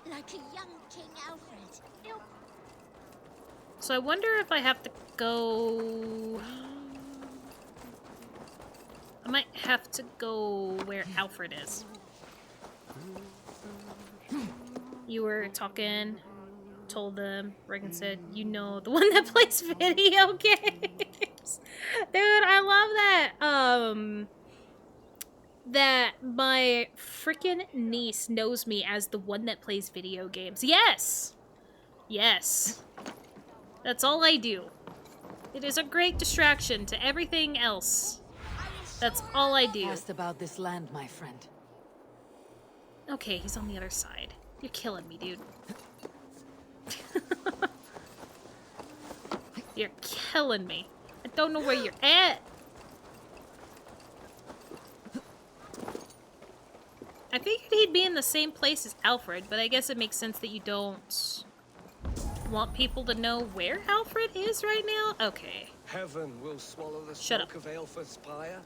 Speaker 18: like a young King Aelfred.
Speaker 1: So I wonder if I have to go... I might have to go where Aelfred is. You were talking, told them, Reagan said, you know, the one that plays video games. Dude, I love that. That my freaking niece knows me as the one that plays video games. Yes! Yes. That's all I do. It is a great distraction to everything else. That's all I do.
Speaker 3: Asked about this land, my friend.
Speaker 1: Okay, he's on the other side. You're killing me, dude. You're killing me. I don't know where you're at. I figured he'd be in the same place as Aelfred, but I guess it makes sense that you don't want people to know where Aelfred is right now? Okay.
Speaker 10: Heaven will swallow the
Speaker 1: Shut
Speaker 10: smoke of Aelfred's pyre.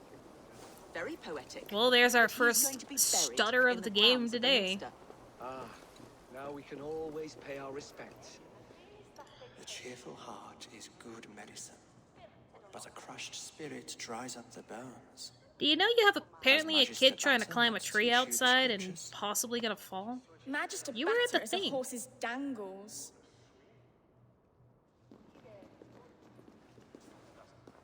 Speaker 7: Very poetic.
Speaker 1: Well, there's our
Speaker 7: But he's going
Speaker 1: first
Speaker 7: to be buried
Speaker 1: stutter
Speaker 7: in
Speaker 1: of the
Speaker 7: the
Speaker 1: game
Speaker 7: grounds of the
Speaker 1: today.
Speaker 7: Minster.
Speaker 10: Ah, now we can always pay our respects. A cheerful heart is good medicine, but a crushed spirit dries up the bones.
Speaker 1: Do you know you have apparently a
Speaker 10: Magister
Speaker 1: kid trying to
Speaker 10: Batter
Speaker 1: climb a
Speaker 10: wants to
Speaker 1: tree
Speaker 10: issue the
Speaker 1: outside and
Speaker 10: scriptures?
Speaker 1: possibly gonna fall?
Speaker 19: Magister
Speaker 1: You were at the
Speaker 19: Batter is a
Speaker 1: thing.
Speaker 19: horse's dangles.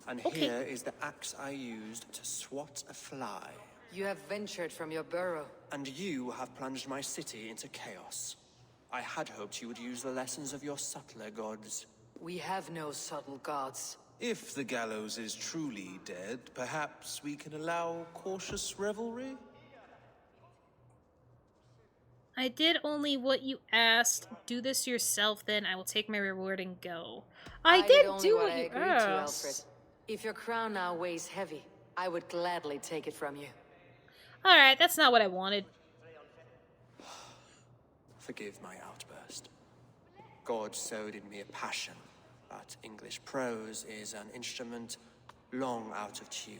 Speaker 10: And
Speaker 1: Okay.
Speaker 10: here is the axe I used to swat a fly.
Speaker 3: You have ventured from your burrow.
Speaker 10: And you have plunged my city into chaos. I had hoped you would use the lessons of your subtler gods.
Speaker 3: We have no subtle gods.
Speaker 14: If the gallows is truly dead, perhaps we can allow cautious revelry?
Speaker 1: I did only what you asked. Do this yourself, then I will take my reward and go. I did
Speaker 3: only
Speaker 1: do
Speaker 3: what
Speaker 1: what
Speaker 3: I
Speaker 1: you
Speaker 3: agreed to, Aelfred.
Speaker 1: asked.
Speaker 3: If your crown now weighs heavy, I would gladly take it from you.
Speaker 1: Alright, that's not what I wanted.
Speaker 11: Forgive my outburst. God sowed in me a passion, but English prose is an instrument long out of tune.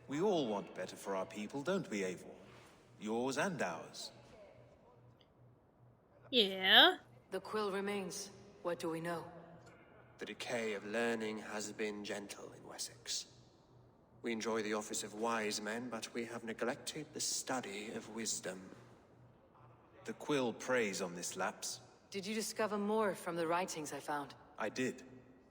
Speaker 14: We all want better for our people, don't we, Eivor? Yours and ours.
Speaker 1: Yeah.
Speaker 3: The quill remains. What do we know?
Speaker 11: The decay of learning has been gentle in Wessex. We enjoy the office of wise men, but we have neglected the study of wisdom.
Speaker 14: The quill preys on this lapse.
Speaker 3: Did you discover more from the writings I found?
Speaker 14: I did.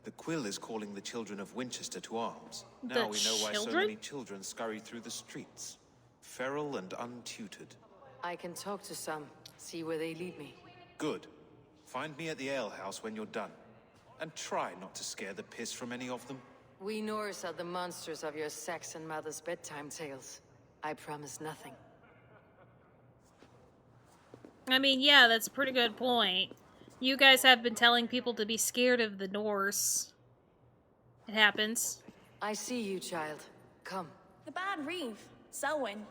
Speaker 14: The quill is calling the children of Winchester to arms.
Speaker 1: The
Speaker 14: Now we know why so
Speaker 1: children?
Speaker 14: many children scurry through the streets. Feral and untutored.
Speaker 3: I can talk to some, see where they lead me.
Speaker 14: Good. Find me at the alehouse when you're done. And try not to scare the piss from any of them.
Speaker 3: We Norse are the monsters of your Saxon mother's bedtime tales. I promise nothing.
Speaker 1: I mean, yeah, that's a pretty good point. You guys have been telling people to be scared of the Norse. It happens.
Speaker 3: I see you, child. Come.
Speaker 19: The bad Reeve, Selwyn.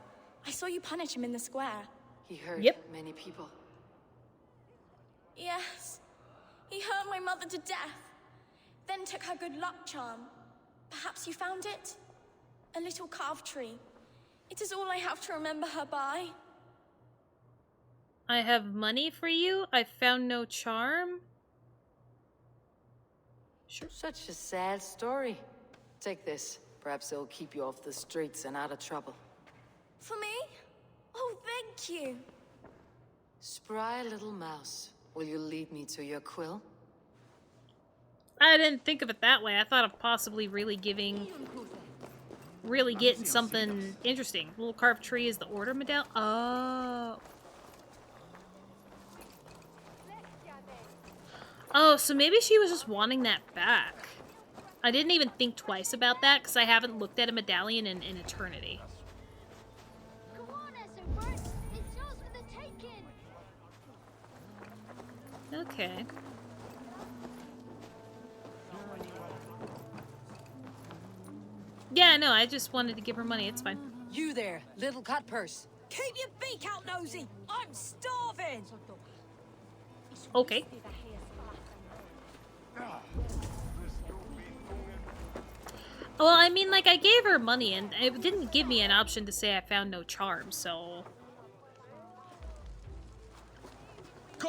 Speaker 19: I saw you punish him in the square.
Speaker 3: He hurt many people.
Speaker 19: Yes. He hurt my mother to death. Then took her good luck charm. Perhaps you found it? A little carved tree. It is all I have to remember her by.
Speaker 1: I have money for you? I found no charm?
Speaker 3: Sure. Such a sad story. Take this. Perhaps it'll keep you off the streets and out of trouble.
Speaker 19: For me? Oh, thank you.
Speaker 3: Spry little mouse. Will you lead me to your quill?
Speaker 1: I didn't think of it that way. I thought of possibly really getting something interesting. Little carved tree is the order medallion. Oh. Oh, so maybe she was just wanting that back. I didn't even think twice about that because I haven't looked at a medallion in eternity. Okay. Yeah, no, I just wanted to give her money. It's fine.
Speaker 3: You there, little cut purse.
Speaker 15: Keep your beak out, Nosy! I'm starving!
Speaker 1: Okay. Well, I mean, like, I gave her money, and it didn't give me an option to say I found no charm, so...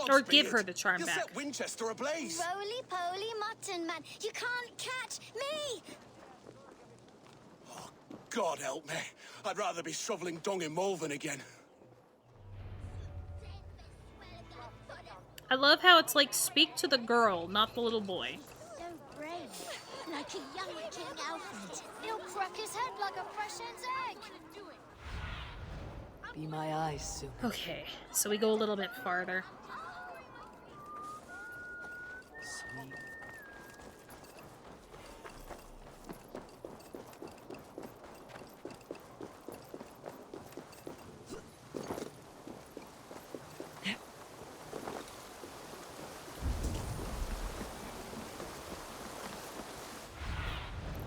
Speaker 1: Or give her the charm back.
Speaker 12: Set Winchester ablaze.
Speaker 18: Roly-poly mutton man, you can't catch me!
Speaker 12: Oh, God help me. I'd rather be shoveling dung in Malvern again.
Speaker 1: I love how it's like, speak to the girl, not the little boy.
Speaker 18: So brave, like a young King Aelfred. He'll crack his head like a fresh hen's egg.
Speaker 3: Be my eyes soon.
Speaker 1: Okay, so we go a little bit farther.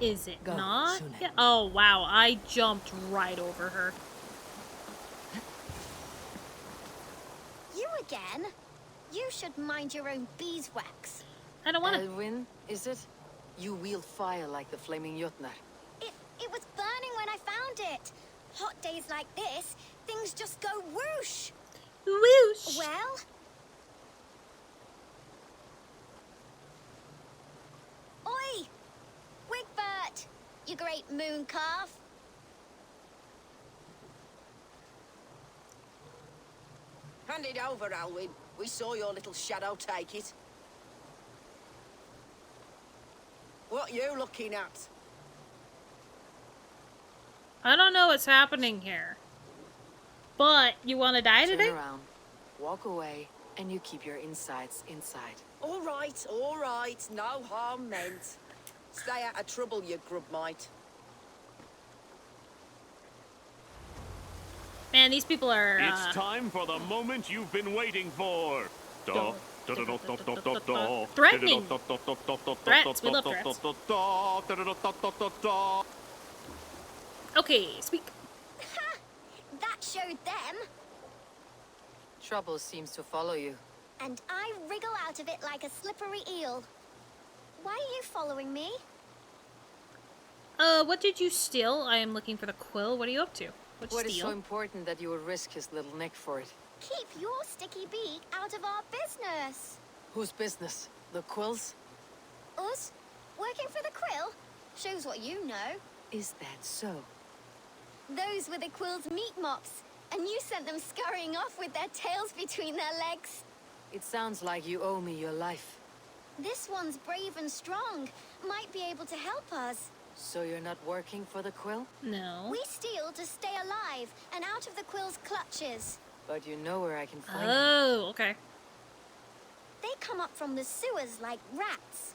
Speaker 1: Is it not? Yeah. Oh, wow. I jumped right over her.
Speaker 18: You again? You should mind your own beeswax.
Speaker 1: I don't want to...
Speaker 3: Elwyn, is it? You wield fire like the flaming Jotnar.
Speaker 18: It was burning when I found it. Hot days like this, things just go whoosh.
Speaker 1: Whoosh.
Speaker 18: Well... Oi! Wigbert! You great moon calf!
Speaker 15: Hand it over, Alwyn. We saw your little shadow take it. What you looking at?
Speaker 1: I don't know what's happening here. But, you want to die today?
Speaker 3: Turn around, walk away, and you keep your insides inside.
Speaker 15: All right, no harm meant. Stay out of trouble, you grub mite.
Speaker 1: Man, these people are,
Speaker 20: It's time for the moment you've been waiting for.
Speaker 1: Threatening. Threats. We love threats. Okay, speak.
Speaker 18: That showed them.
Speaker 3: Trouble seems to follow you.
Speaker 18: And I wriggle out of it like a slippery eel. Why are you following me?
Speaker 1: What did you steal? I am looking for the quill. What are you up to? What'd you
Speaker 3: What is
Speaker 1: steal?
Speaker 3: so important that you would risk his little neck for it?
Speaker 18: Keep your sticky beak out of our business.
Speaker 3: Whose business? The quills?
Speaker 18: Us? Working for the quill? Shows what you know.
Speaker 3: Is that so?
Speaker 18: Those were the quill's meat mops, and you sent them scurrying off with their tails between their legs.
Speaker 3: It sounds like you owe me your life.
Speaker 18: This one's brave and strong. Might be able to help us.
Speaker 3: So you're not working for the quill?
Speaker 1: No.
Speaker 18: We steal to stay alive and out of the quill's clutches.
Speaker 3: But you know where I can find them.
Speaker 1: Oh, okay.
Speaker 18: They come up from the sewers like rats.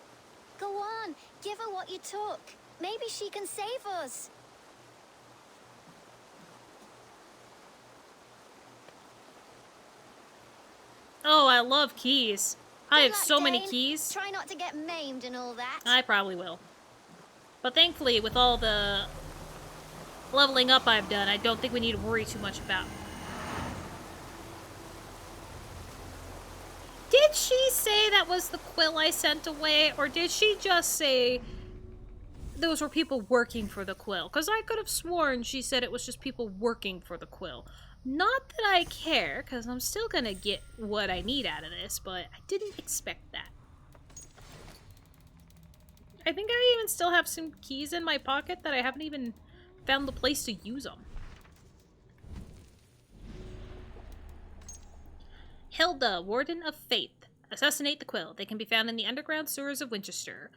Speaker 18: Go on, give her what you took. Maybe she can save us.
Speaker 1: Oh, I love keys. I have
Speaker 18: Good luck,
Speaker 1: so many
Speaker 18: Dane.
Speaker 1: keys.
Speaker 18: Try not to get maimed and all that.
Speaker 1: I probably will. But thankfully, with all the leveling up I've done, I don't think we need to worry too much about. Did she say that was the quill I sent away, or did she just say those were people working for the quill? Because I could have sworn she said it was just people working for the quill. Not that I care, because I'm still gonna get what I need out of this, but I didn't expect that. I think I even still have some keys in my pocket that I haven't even found the place to use them. Hilda, Warden of Faith. Assassinate the quill. They can be found in the underground sewers of Winchester.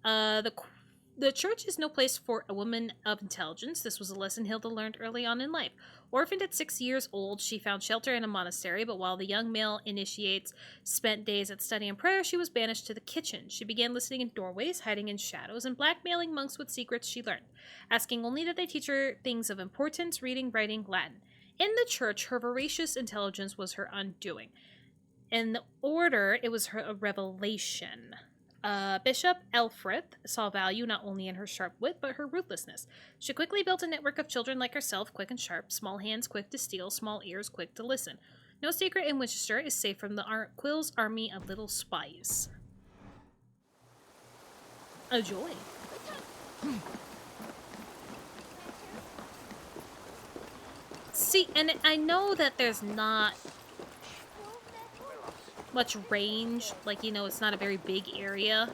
Speaker 1: The church is no place for a woman of intelligence. This was a lesson Hilda learned early on in life. Orphaned at 6 years old, she found shelter in a monastery, but while the young male initiates spent days at study and prayer, she was banished to the kitchen. She began listening in doorways, hiding in shadows, and blackmailing monks with secrets she learned, asking only that they teach her things of importance, reading, writing, Latin. In the church, her voracious intelligence was her undoing. In the order, it was her revelation. Bishop Aelfred saw value not only in her sharp wit, but her ruthlessness. She quickly built a network of children like herself, quick and sharp, small hands quick to steal, small ears quick to listen. No secret in Winchester is safe from the Quill's army of little spies. A joy. See, and I know that there's not much range, like, you know, it's not a very big area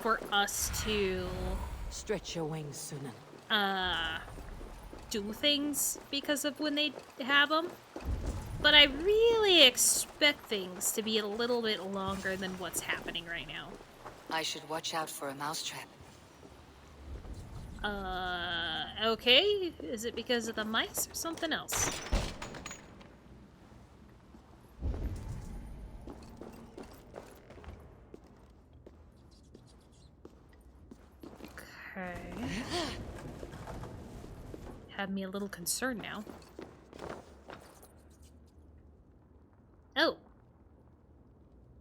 Speaker 1: for us to
Speaker 3: stretch your wings, Sunan.
Speaker 1: Do things because of when they have them, but I really expect things to be a little bit longer than what's happening right now.
Speaker 3: I should watch out for a mousetrap.
Speaker 1: Okay, is it because of the mice or something else? Okay. Have me a little concerned now. Oh.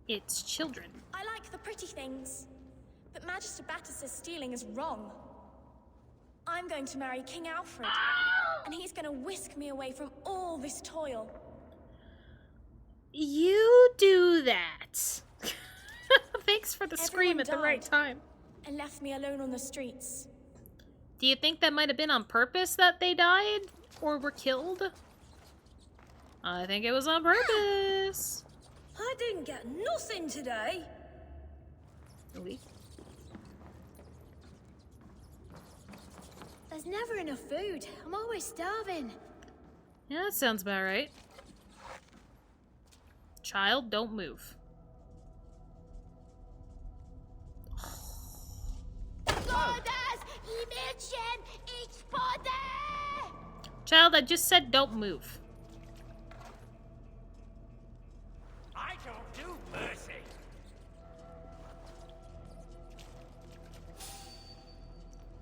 Speaker 1: It's children.
Speaker 19: I like the pretty things, but Magister Batter says stealing is wrong. I'm going to marry King Aelfred, and he's going to whisk me away from all this toil.
Speaker 1: You do that. Thanks for the scream at the right time.
Speaker 19: And left me alone on the streets.
Speaker 1: Do you think that might have been on purpose that they died? Or were killed? I think it was on purpose.
Speaker 15: I didn't get nothing today.
Speaker 1: Really?
Speaker 15: There's never enough food. I'm always starving.
Speaker 1: Yeah, that sounds about right. Child, don't move. Child, I just said don't move.
Speaker 6: I don't do mercy.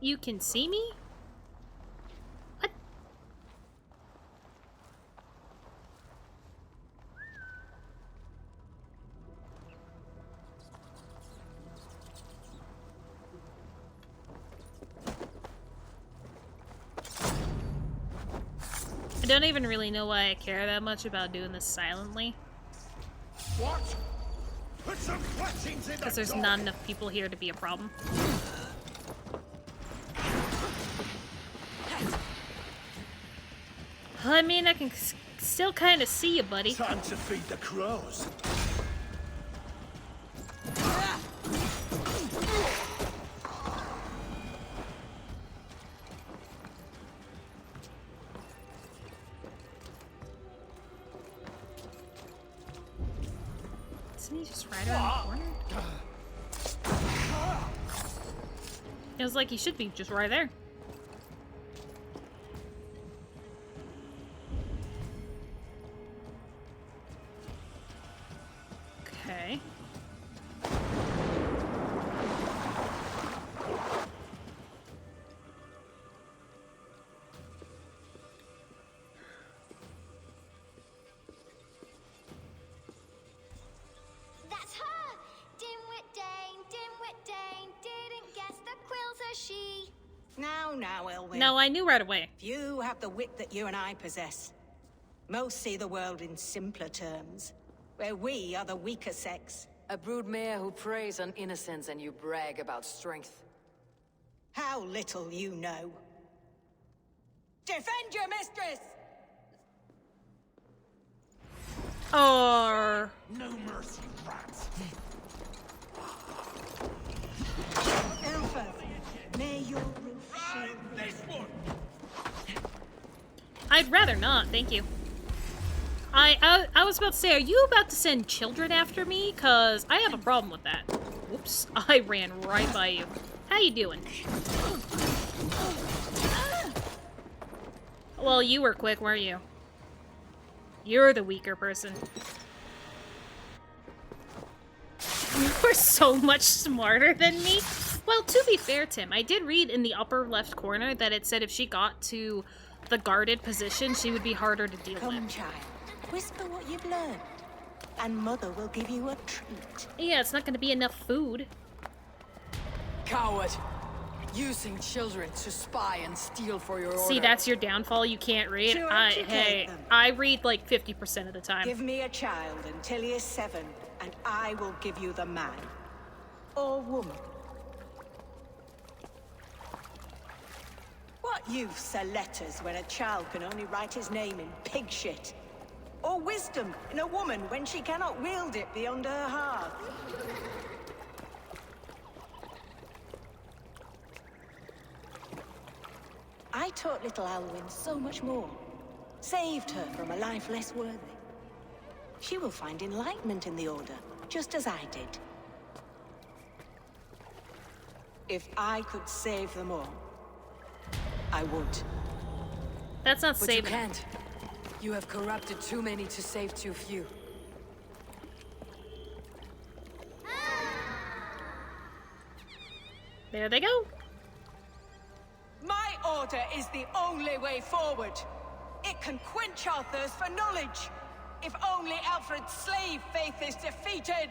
Speaker 1: You can see me? What? don't even really know why I care that much about doing this silently.
Speaker 6: What? Put some clutchings in
Speaker 1: Because there's not enough people here to be a problem. I mean, I can still kind of see you, buddy.
Speaker 6: Time to feed the crows.
Speaker 1: Isn't he just right around the corner? It was like he should be just right there. Okay.
Speaker 18: That's her! Dimwit Dane, didn't guess the quill's a she.
Speaker 21: Now, Elwyn.
Speaker 1: No, I knew right away.
Speaker 21: Few have the wit that you and I possess. Most see the world in simpler terms, where we are the weaker sex.
Speaker 3: A broodmare who preys on innocence and you brag about strength.
Speaker 21: How little you know. Defend your mistress!
Speaker 1: Or
Speaker 6: No mercy, rats.
Speaker 21: Aelfred, may your roof shield
Speaker 6: this one.
Speaker 1: I'd rather not, thank you. I was about to say, are you about to send children after me? Cause I have a problem with that. Whoops, I ran right by you. How you doing? Well, you were quick, weren't you? You're the weaker person. You're so much smarter than me. Well, to be fair, Tim, I did read in the upper left corner that it said if she got to the guarded position, she would be harder to deal
Speaker 21: Come,
Speaker 1: with.
Speaker 21: child. Whisper what you've learned, and Mother will give you a treat.
Speaker 1: Yeah, it's not going to be enough food.
Speaker 3: Coward! Using children to spy and steal for your order.
Speaker 1: See, that's your downfall. You can't read.
Speaker 21: To
Speaker 1: Hey,
Speaker 21: educate them.
Speaker 1: I read like 50% of the time.
Speaker 21: Give me a child until he is 7, and I will give you the man. Or woman. What use are letters when a child can only write his name in pig shit? Or wisdom in a woman when she cannot wield it beyond her heart? I taught little Alwyn so much more. Saved her from a life less worthy. She will find enlightenment in the Order, just as I did. If I could save them all, I would.
Speaker 1: That's not
Speaker 3: But
Speaker 1: saving.
Speaker 3: you can't. You have corrupted too many to save too few.
Speaker 1: There they go.
Speaker 21: My order is the only way forward. It can quench our thirst for knowledge. If only Aelfred's slave faith is defeated.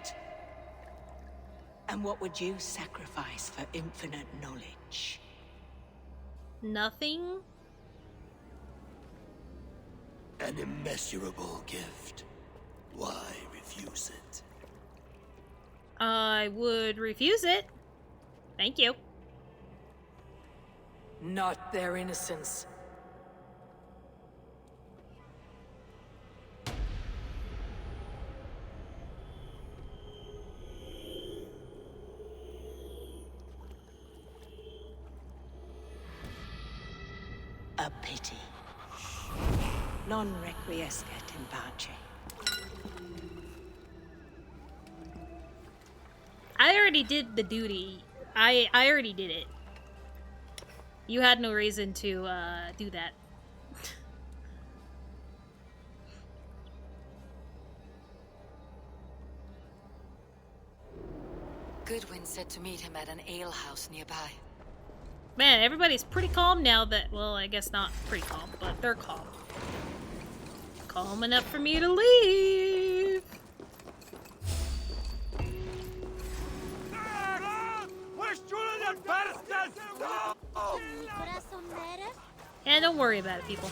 Speaker 21: And what would you sacrifice for infinite knowledge?
Speaker 1: Nothing.
Speaker 13: An immeasurable gift. Why refuse it?
Speaker 1: I would refuse it. Thank you.
Speaker 3: Not their innocence.
Speaker 21: A pity. Non requiescat in pace.
Speaker 1: I already did the duty. I already did it. You had no reason to do that.
Speaker 3: Goodwin said to meet him at an alehouse nearby.
Speaker 1: Man, everybody's pretty calm now that, well, I guess not pretty calm, but they're calm. Calm enough for me to leave. And don't worry about it, people.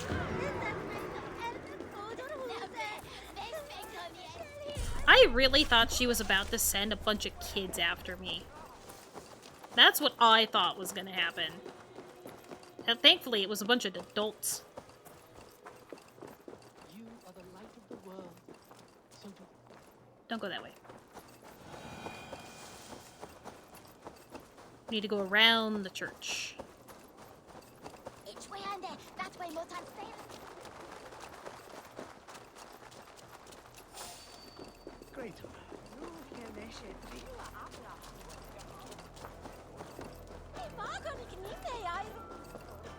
Speaker 1: I really thought she was about to send a bunch of kids after me. That's what I thought was gonna happen. And thankfully, it was a bunch of adults.
Speaker 12: You are the light of the world. So
Speaker 1: Don't go that way. We need to go around the church.
Speaker 18: Each way and there. That way, Motan safe.
Speaker 12: great.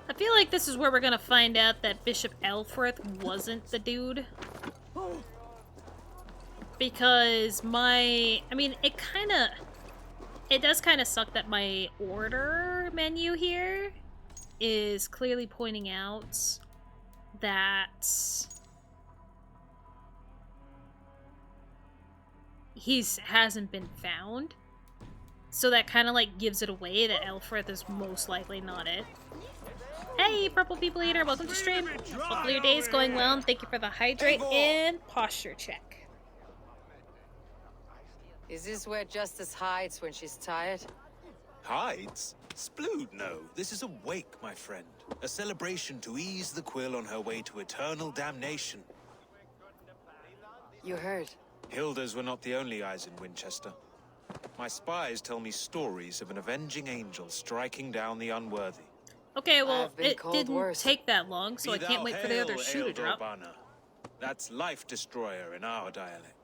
Speaker 1: I feel like this is where we're gonna find out that Bishop Aelfred wasn't the dude. Because I mean, it does kind of suck that my order menu here is clearly pointing out that hasn't been found. So that kind of like gives it away that Aelfred is most likely not it. Hey, Purple People Eater, welcome to stream. Hopefully your day is going well, and thank you for the hydrate and posture check.
Speaker 3: Is this where Justice hides when she's tired?
Speaker 14: Hides? Splood, no. This is a wake, my friend. A celebration to ease the quill on her way to eternal damnation.
Speaker 3: You heard.
Speaker 14: Hilda's were not the only eyes in Winchester. My spies tell me stories of an avenging angel striking down the unworthy.
Speaker 1: Okay, well, it didn't take that long, so I can't wait for the other shoe to drop.
Speaker 14: That's Life Destroyer in our dialect.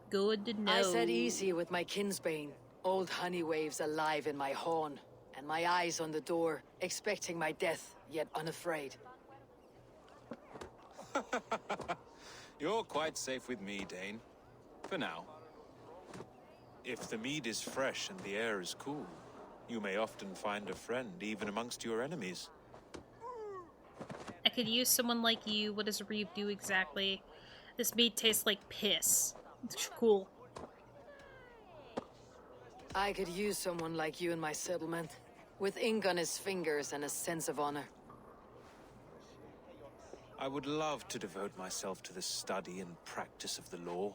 Speaker 1: Good to know.
Speaker 3: I said easy with my kinsbane. Old honey waves alive in my horn, and my eyes on the door, expecting my death, yet unafraid.
Speaker 14: You're quite safe with me, Dane. For now. If the mead is fresh and the air is cool, you may often find a friend even amongst your enemies.
Speaker 1: I could use someone like you. What does Reeve do exactly? This mead tastes like piss. It's cool.
Speaker 3: I could use someone like you in my settlement, with ink on his fingers and a sense of honor.
Speaker 14: I would love to devote myself to the study and practice of the law.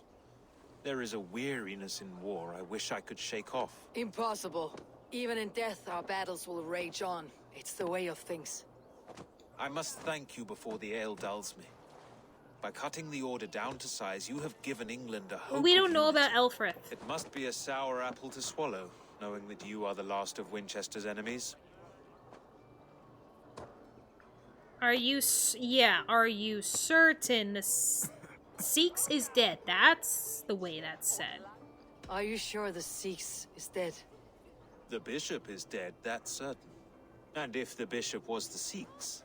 Speaker 14: There is a weariness in war I wish I could shake off.
Speaker 3: Impossible. Even in death, our battles will rage on. It's the way of things.
Speaker 14: I must thank you before the ale dulls me. By cutting the order down to size, you have given England a hope.
Speaker 1: We don't know about Aelfred.
Speaker 14: It must be a sour apple to swallow, knowing that you are the last of Winchester's enemies.
Speaker 1: Are you certain the Sikhs is dead? That's the way that's said.
Speaker 3: Are you sure the Sikhs is dead?
Speaker 14: The bishop is dead, that's certain. And if the bishop was the Sikhs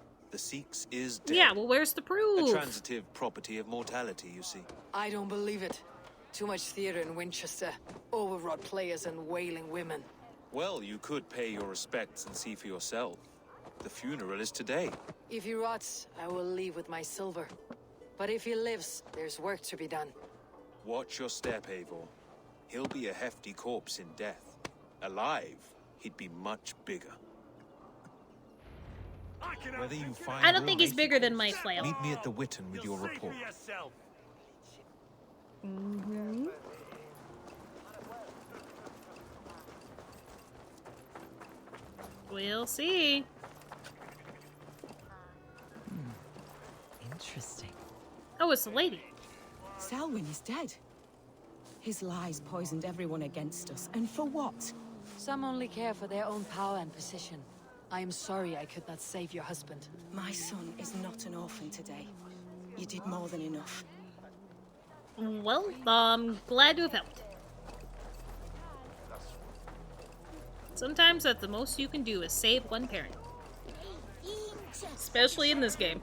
Speaker 14: is dead.
Speaker 1: Yeah, well, where's the proof?
Speaker 14: A transitive property of mortality, you see.
Speaker 3: I don't believe it. Too much theater in Winchester. Overwrought players and wailing women.
Speaker 14: Well, you could pay your respects and see for yourself. The funeral is today.
Speaker 3: If he rots, I will leave with my silver. But if he lives, there's work to be done.
Speaker 14: Watch your step, Eivor. He'll be a hefty corpse in death. Alive, he'd be much bigger. Whether you find
Speaker 1: I don't think he's bigger than my flail.
Speaker 14: Meet me at the Witten with your report.
Speaker 1: Mm-hmm. We'll see.
Speaker 7: Interesting.
Speaker 1: Oh, it's the lady.
Speaker 21: Selwyn is dead. His lies poisoned everyone against us, and for what?
Speaker 3: Some only care for their own power and position. I am sorry I could not save your husband.
Speaker 21: My son is not an orphan today. You did more than enough.
Speaker 1: Well, I'm glad to have helped. Sometimes that's the most you can do is save one parent. Especially in this game.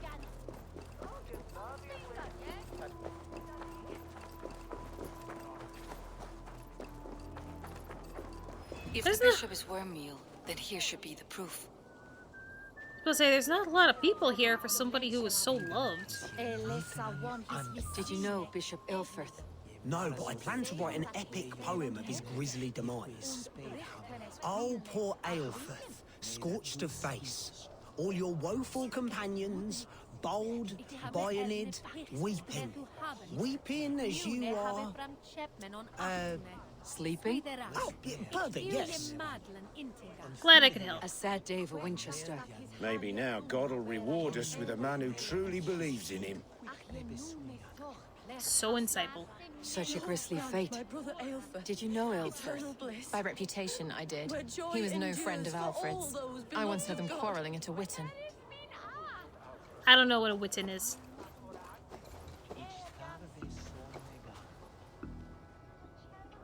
Speaker 3: If the bishop is wormmeal, then here should be the proof.
Speaker 1: I was gonna say, there's not a lot of people here for somebody who was so loved.
Speaker 3: Did you know Bishop Aelfred?
Speaker 4: No, but I plan to write an epic poem of his grisly demise. Oh, poor Aelfred, scorched of face. All your woeful companions, bold, bionid, weeping. Weeping as you are...
Speaker 3: Sleeping?
Speaker 4: Oh, yeah, perfect, yes.
Speaker 1: Glad I could help.
Speaker 3: A sad day for Winchester.
Speaker 10: Maybe now God will reward us with a man who truly believes in him.
Speaker 1: So insightful.
Speaker 3: Such a grisly fate. Did you know Aelfred?
Speaker 8: By reputation, I did. He was no friend of Alfred's. I once heard them quarreling at a Witten.
Speaker 1: I don't know what a Witten is.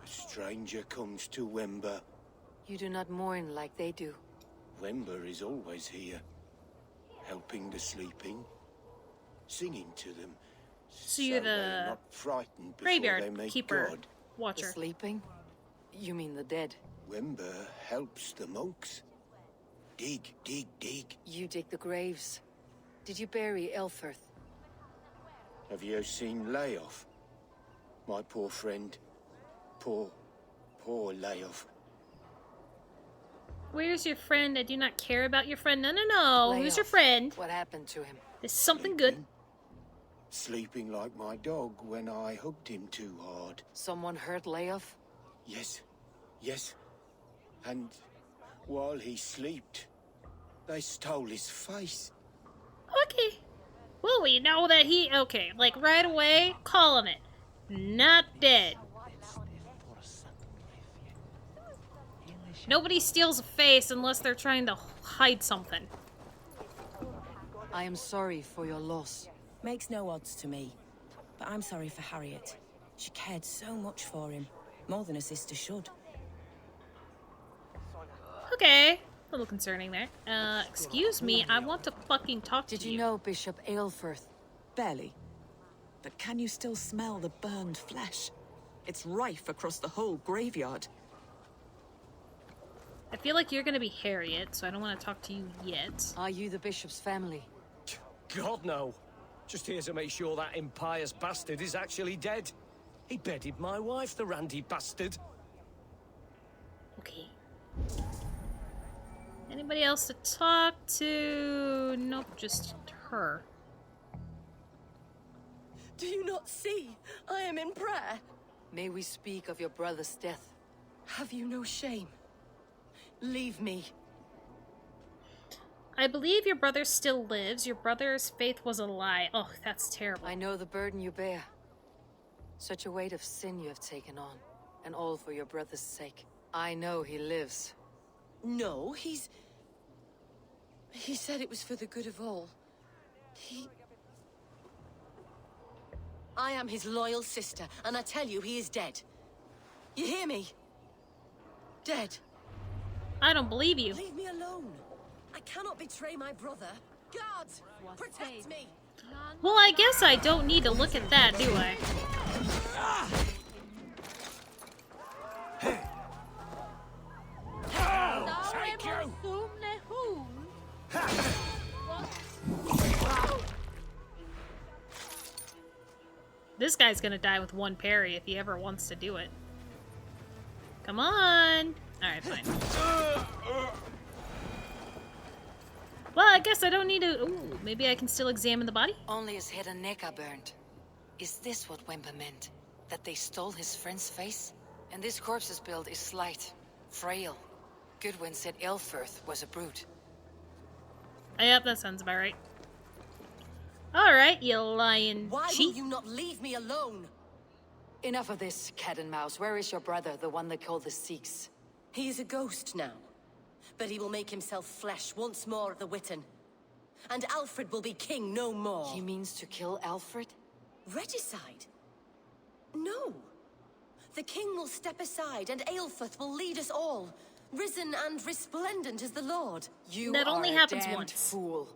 Speaker 10: A stranger comes to Wember.
Speaker 3: You do not mourn like they do.
Speaker 10: Wember is always here, helping the sleeping, singing to them.
Speaker 1: So you're
Speaker 10: they are
Speaker 1: the
Speaker 10: not frightened before
Speaker 1: graveyard
Speaker 10: they make
Speaker 1: keeper,
Speaker 10: God.
Speaker 1: watcher.
Speaker 3: The sleeping? You mean the dead?
Speaker 10: Wember helps the monks. Dig, dig, dig.
Speaker 3: You dig the graves. Did you bury Aelfred?
Speaker 10: Have you seen Layoff? My poor friend. Poor Layoff.
Speaker 1: Where's your friend? I do not care about your friend. No, no, no. Who's your friend?
Speaker 3: What happened to him?
Speaker 1: There's something good.
Speaker 10: Sleeping like my dog when I hugged him too hard.
Speaker 3: Someone hurt Layoff?
Speaker 10: Yes. Yes. And while he slept, they stole his face.
Speaker 1: Okay. Well, we know that he... Okay, like right away, calling it. Not dead. Nobody steals a face unless they're trying to hide something.
Speaker 3: I am sorry for your loss.
Speaker 7: Makes no odds to me. But I'm sorry for Harriet. She cared so much for him. More than a sister should.
Speaker 1: Okay. A little concerning there. Excuse me, I want to fucking talk to you.
Speaker 3: Did you know Bishop Aelfred?
Speaker 7: Barely. But can you still smell the burned flesh? It's rife across the whole graveyard.
Speaker 1: I feel like you're gonna be Harriet, so I don't want to talk to you yet.
Speaker 3: Are you the bishop's family?
Speaker 10: God, no. Just here to make sure that impious bastard is actually dead. He bedded my wife, the randy bastard.
Speaker 1: Okay. Anybody else to talk to? Nope, just her.
Speaker 15: Do you not see? I am in prayer.
Speaker 3: May we speak of your brother's death?
Speaker 15: Have you no shame? Leave me.
Speaker 1: I believe your brother still lives. Your brother's faith was a lie. Oh, that's terrible.
Speaker 3: I know the burden you bear. Such a weight of sin you have taken on. And all for your brother's sake. I know he lives.
Speaker 15: No, he said it was for the good of all. I am his loyal sister, and I tell you he is dead. You hear me? Dead.
Speaker 1: I don't believe you.
Speaker 15: Leave me alone. I cannot betray my brother. Guards, protect me.
Speaker 1: Well, I guess I don't need to look at that, do I?
Speaker 6: Thank you!
Speaker 1: This guy's gonna die with one parry if he ever wants to do it. Come on! Alright, fine. Well, I guess I don't need to... Ooh, maybe I can still examine the body?
Speaker 3: Only his head and neck are burned. Is this what Wemper meant? That they stole his friend's face? And this corpse's build is slight, frail. Goodwin said Aelfred was a brute.
Speaker 1: Yep, that sounds about right. Alright, you lying
Speaker 15: Why
Speaker 1: cheat.
Speaker 15: will you not leave me alone?
Speaker 3: Enough of this, cat and mouse. Where is your brother, the one they call the Sikhs?
Speaker 15: He is a ghost now. But he will make himself flesh once more at the Witten. And Aelfred will be king no more.
Speaker 3: He means to kill Aelfred?
Speaker 15: Regicide? No. The king will step aside and Aelfred will lead us all. Risen and resplendent as the Lord.
Speaker 3: You
Speaker 1: that
Speaker 3: are
Speaker 1: only
Speaker 3: a
Speaker 1: happens
Speaker 3: damned
Speaker 1: once.
Speaker 3: Fool.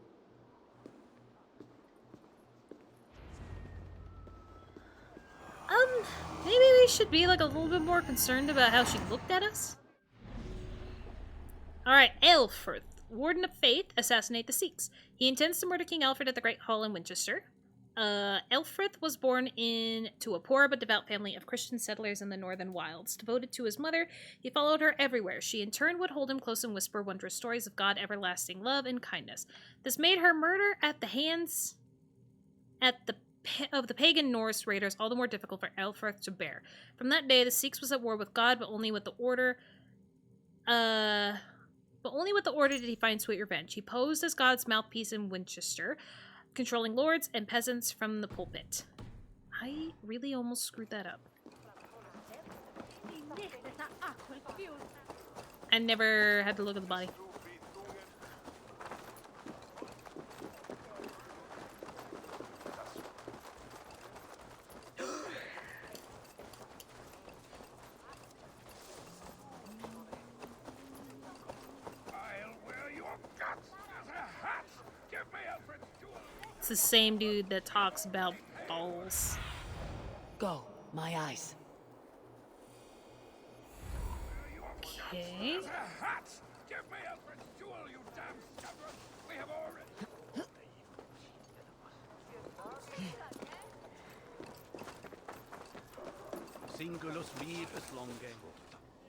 Speaker 1: Maybe we should be like a little bit more concerned about how she looked at us? Alright, Aelfred, Warden of Faith, assassinate the Sikhs. He intends to murder King Alfred at the Great Hall in Winchester. Aelfred was born into a poor but devout family of Christian settlers in the northern wilds. Devoted to his mother, he followed her everywhere. She in turn would hold him close and whisper wondrous stories of God, everlasting love, and kindness. This made her murder at the hands of the pagan Norse raiders, all the more difficult for Aelfred to bear. From that day, the Sikhs was at war with God, but only with the order. But only with the order did he find sweet revenge. He posed as God's mouthpiece in Winchester, controlling lords and peasants from the pulpit. I really almost screwed that up. I never had to look at the body. It's the same dude that talks about balls.
Speaker 3: Go, my eyes.
Speaker 1: Okay.
Speaker 6: Give me Aelfred's jewel, you damn scoundrel! We have already...
Speaker 12: Singulus virus longe.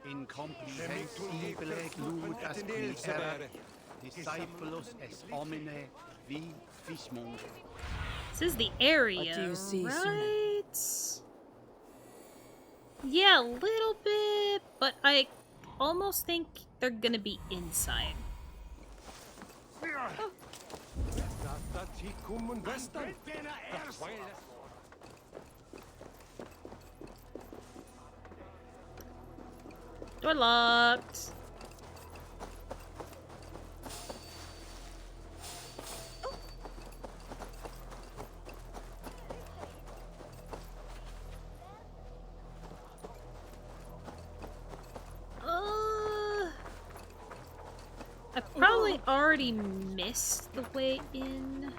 Speaker 12: Incomplices ibile gludas qui erat. Discipulus es homine vi fishmonger.
Speaker 1: This is the area, right? Yeah, a little bit, but I almost think they're gonna be inside. Oh. Door locked. I probably already missed the way in.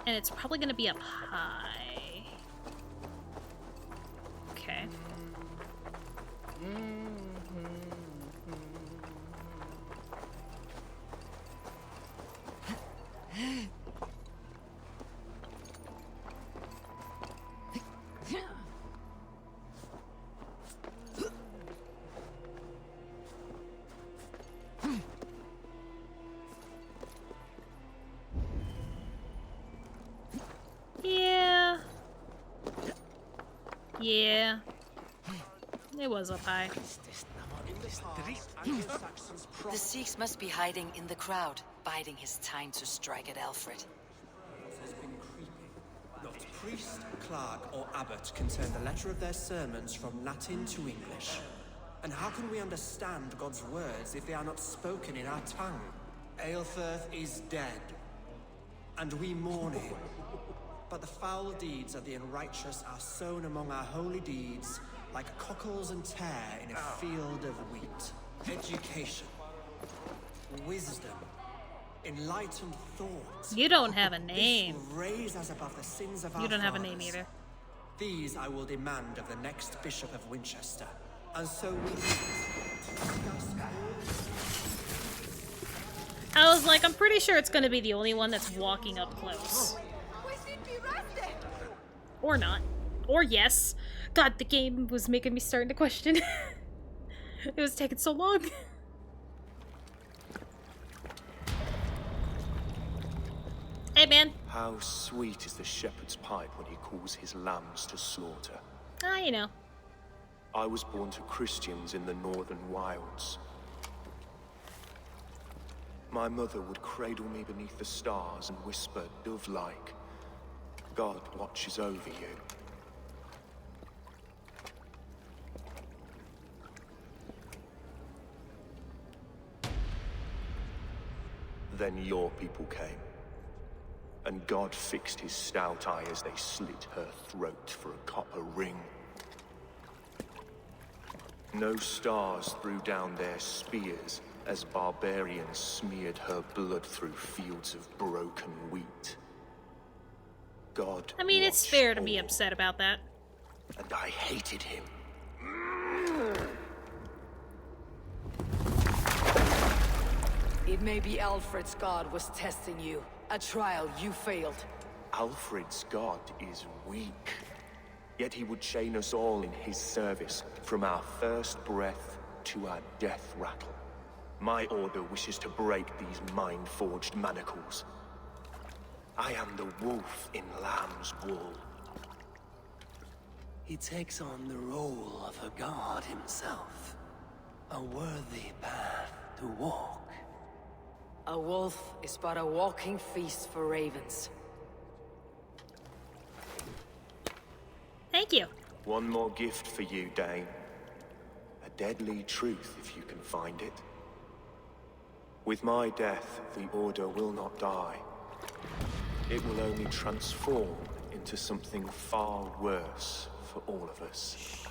Speaker 1: And it's probably gonna be up high. Okay. Yeah. It was up high.
Speaker 3: The Sikhs must be hiding in the crowd, biding his time to strike at Aelfred.
Speaker 11: Has been creeping. Not priest, clerk, or abbot can turn the letter of their sermons from Latin to English. And how can we understand God's words if they are not spoken in our tongue? Aelfred is dead, and we mourn him. But the foul deeds of the unrighteous are sown among our holy deeds, like cockles and tare in a field of wheat. Education, wisdom, enlightened thought.
Speaker 1: You don't have a name.
Speaker 11: This will raise us above the sins of our
Speaker 1: You don't have a name
Speaker 11: fathers.
Speaker 1: either.
Speaker 11: These I will demand of the next Bishop of Winchester. And so we discuss
Speaker 1: I was like, I'm pretty sure it's gonna be the only one that's walking up close. Or not. Or yes. God, the game was making me start to question. It was taking so long. Hey, man.
Speaker 14: How sweet is the shepherd's pipe when he calls his lambs to slaughter.
Speaker 1: Ah, you know.
Speaker 14: I was born to Christians in the northern wilds. My mother would cradle me beneath the stars and whisper, dove-like, God watches over you. Then your people came, and God fixed his stout eye as they slit her throat for a copper ring. No stars threw down their spears as barbarians smeared her blood through fields of broken wheat. God
Speaker 1: I mean, it's fair to be upset about that.
Speaker 14: And I hated him.
Speaker 3: It may be Aelfred's god was testing you. A trial you failed.
Speaker 14: Aelfred's god is weak. Yet he would chain us all in his service, from our first breath to our death rattle. My order wishes to break these mind-forged manacles.
Speaker 10: I am the wolf in lamb's wool.
Speaker 4: He takes on the role of a god himself. A worthy path to walk.
Speaker 3: A wolf is but a walking feast for ravens.
Speaker 1: Thank you.
Speaker 10: One more gift for you, Dane. A deadly truth, if you can find it. With my death, the Order will not die. It will only transform into something far worse for all of us.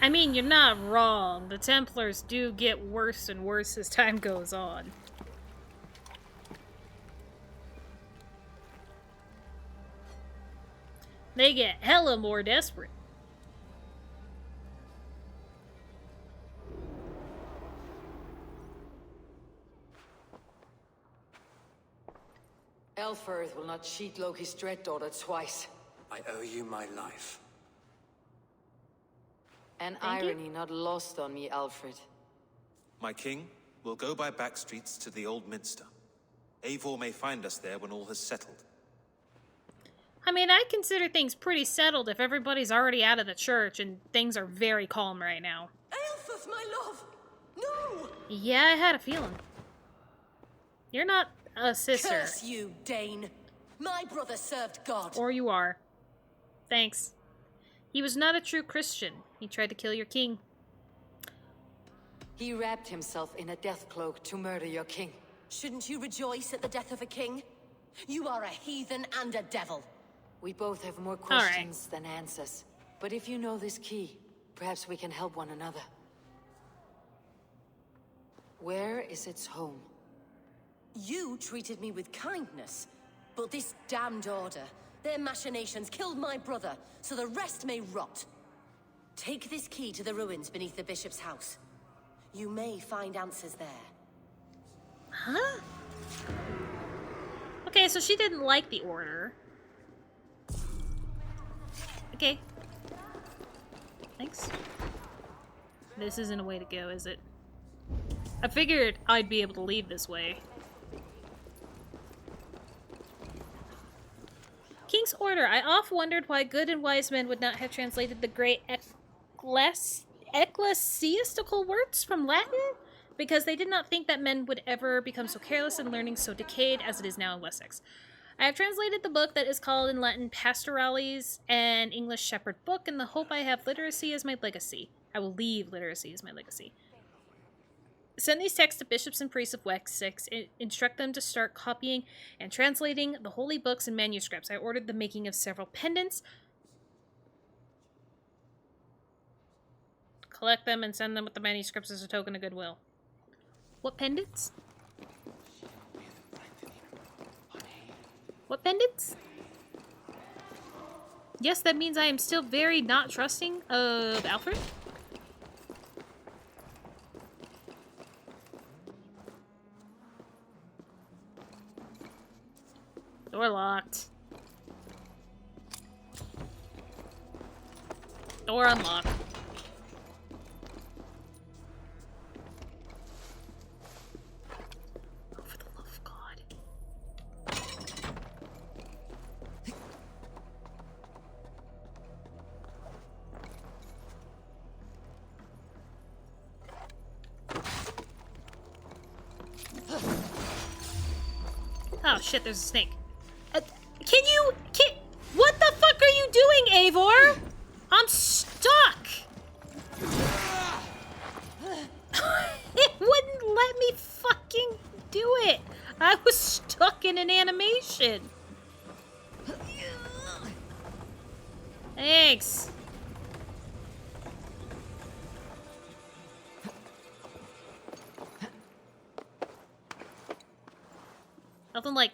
Speaker 1: I mean, you're not wrong. The Templars do get worse and worse as time goes on. They get hella more desperate.
Speaker 3: Aelfred will not cheat Loki's dread daughter twice.
Speaker 11: I owe you my life.
Speaker 3: An irony not lost on me, Aelfred.
Speaker 14: My king, we'll go by back streets to the Old Minster. Eivor may find us there when all has settled.
Speaker 1: I mean, I consider things pretty settled if everybody's already out of the church and things are very calm right now.
Speaker 15: Aelfred, my love! No!
Speaker 1: Yeah, I had a feeling. You're not a sister.
Speaker 15: Curse you, Dane! My brother served God.
Speaker 1: Or you are. Thanks. He was not a true Christian. He tried to kill your king.
Speaker 3: He wrapped himself in a death cloak to murder your king.
Speaker 15: Shouldn't you rejoice at the death of a king? You are a heathen and a devil.
Speaker 3: We both have more questions than answers. But if you know this key, perhaps we can help one another. Where is its home?
Speaker 15: You treated me with kindness, but this damned Order, their machinations killed my brother, so the rest may rot. Take this key to the ruins beneath the bishop's house. You may find answers there.
Speaker 1: Huh? Okay, so she didn't like the Order. Okay. Thanks. This isn't a way to go, is it? I figured I'd be able to leave this way. King's Order. I oft wondered why good and wise men would not have translated the great ecclesiastical words from Latin, because they did not think that men would ever become so careless and learning so decayed as it is now in Wessex. I have translated the book that is called in Latin Pastorales and English Shepherd Book in the hope I have literacy as my legacy. I will leave literacy as my legacy. Send these texts to bishops and priests of Wessex, instruct them to start copying and translating the holy books and manuscripts. I ordered the making of several pendants. Collect them and send them with the manuscripts as a token of goodwill. What pendants? What pendants? Yes, that means I am still very not trusting of Aelfred. Door locked. Door unlocked. Oh, for the love of God. Oh shit, there's a snake. What the fuck are you doing, Eivor? I'm stuck. It wouldn't let me fucking do it. I was stuck in an animation. Thanks. Nothing like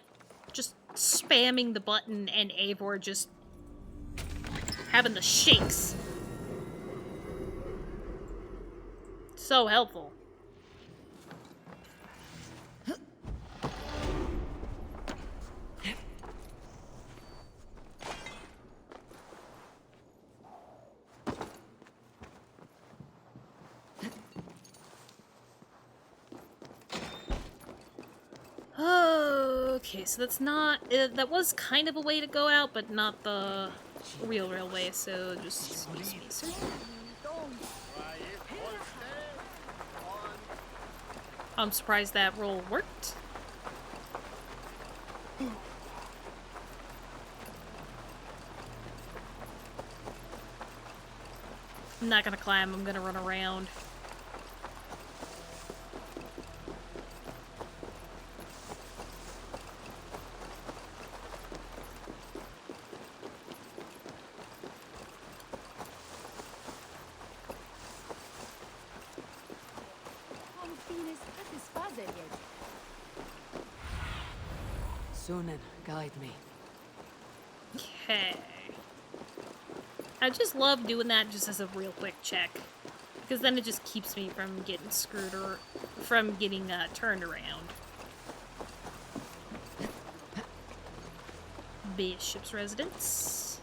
Speaker 1: just spamming the button and Eivor just having the shakes. So helpful. Okay, so that's not... that was kind of a way to go out, but not the real way, so just excuse me, sir. I'm surprised that roll worked. I'm not gonna climb, I'm gonna run around.
Speaker 3: Sunan, guide me.
Speaker 1: Okay. I just love doing that just as a real quick check. Because then it just keeps me from getting screwed or from getting turned around. Bishop's residence.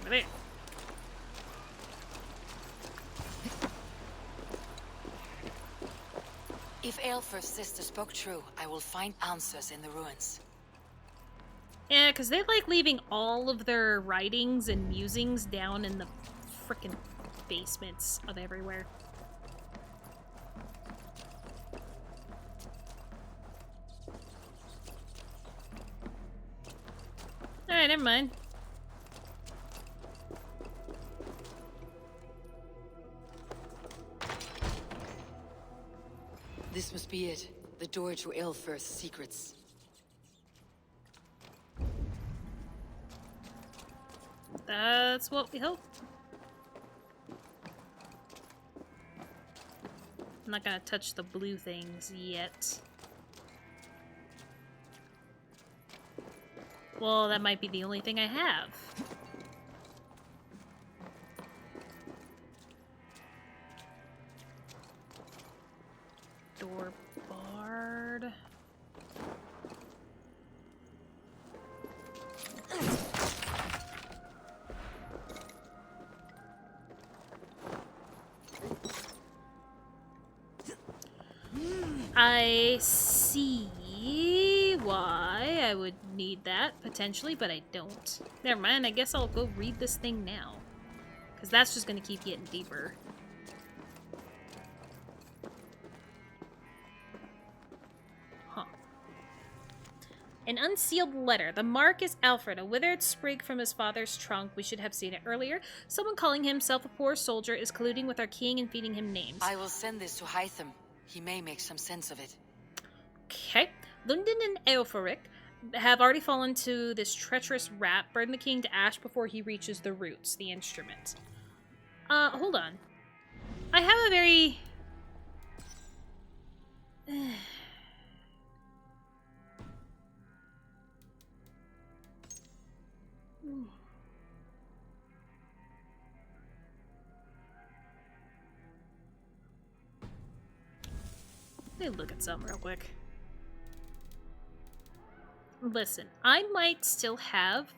Speaker 1: There.
Speaker 3: If Aelfred's sister spoke true, I will find answers in the ruins.
Speaker 1: Yeah, because they like leaving all of their writings and musings down in the frickin' basements of everywhere. Alright, never mind.
Speaker 3: This must be it. The door to Aelfred's secrets.
Speaker 1: That's what we hope. I'm not gonna touch the blue things yet. Well, that might be the only thing I have. Door barred. I see why I would need that, potentially, but I don't. Never mind, I guess I'll go read this thing now. Because that's just going to keep getting deeper. Huh. An unsealed letter. The mark is Aelfred, a withered sprig from his father's trunk. We should have seen it earlier. Someone calling himself a poor soldier is colluding with our king and feeding him names.
Speaker 3: I will send this to Hytham. He may make some sense of it.
Speaker 1: Okay. Lundin and Aelfric have already fallen to this treacherous rat. Burn the king to ash before he reaches the roots, the instrument. Hold on. I have a very... Let me look at something real quick. Listen, I might still have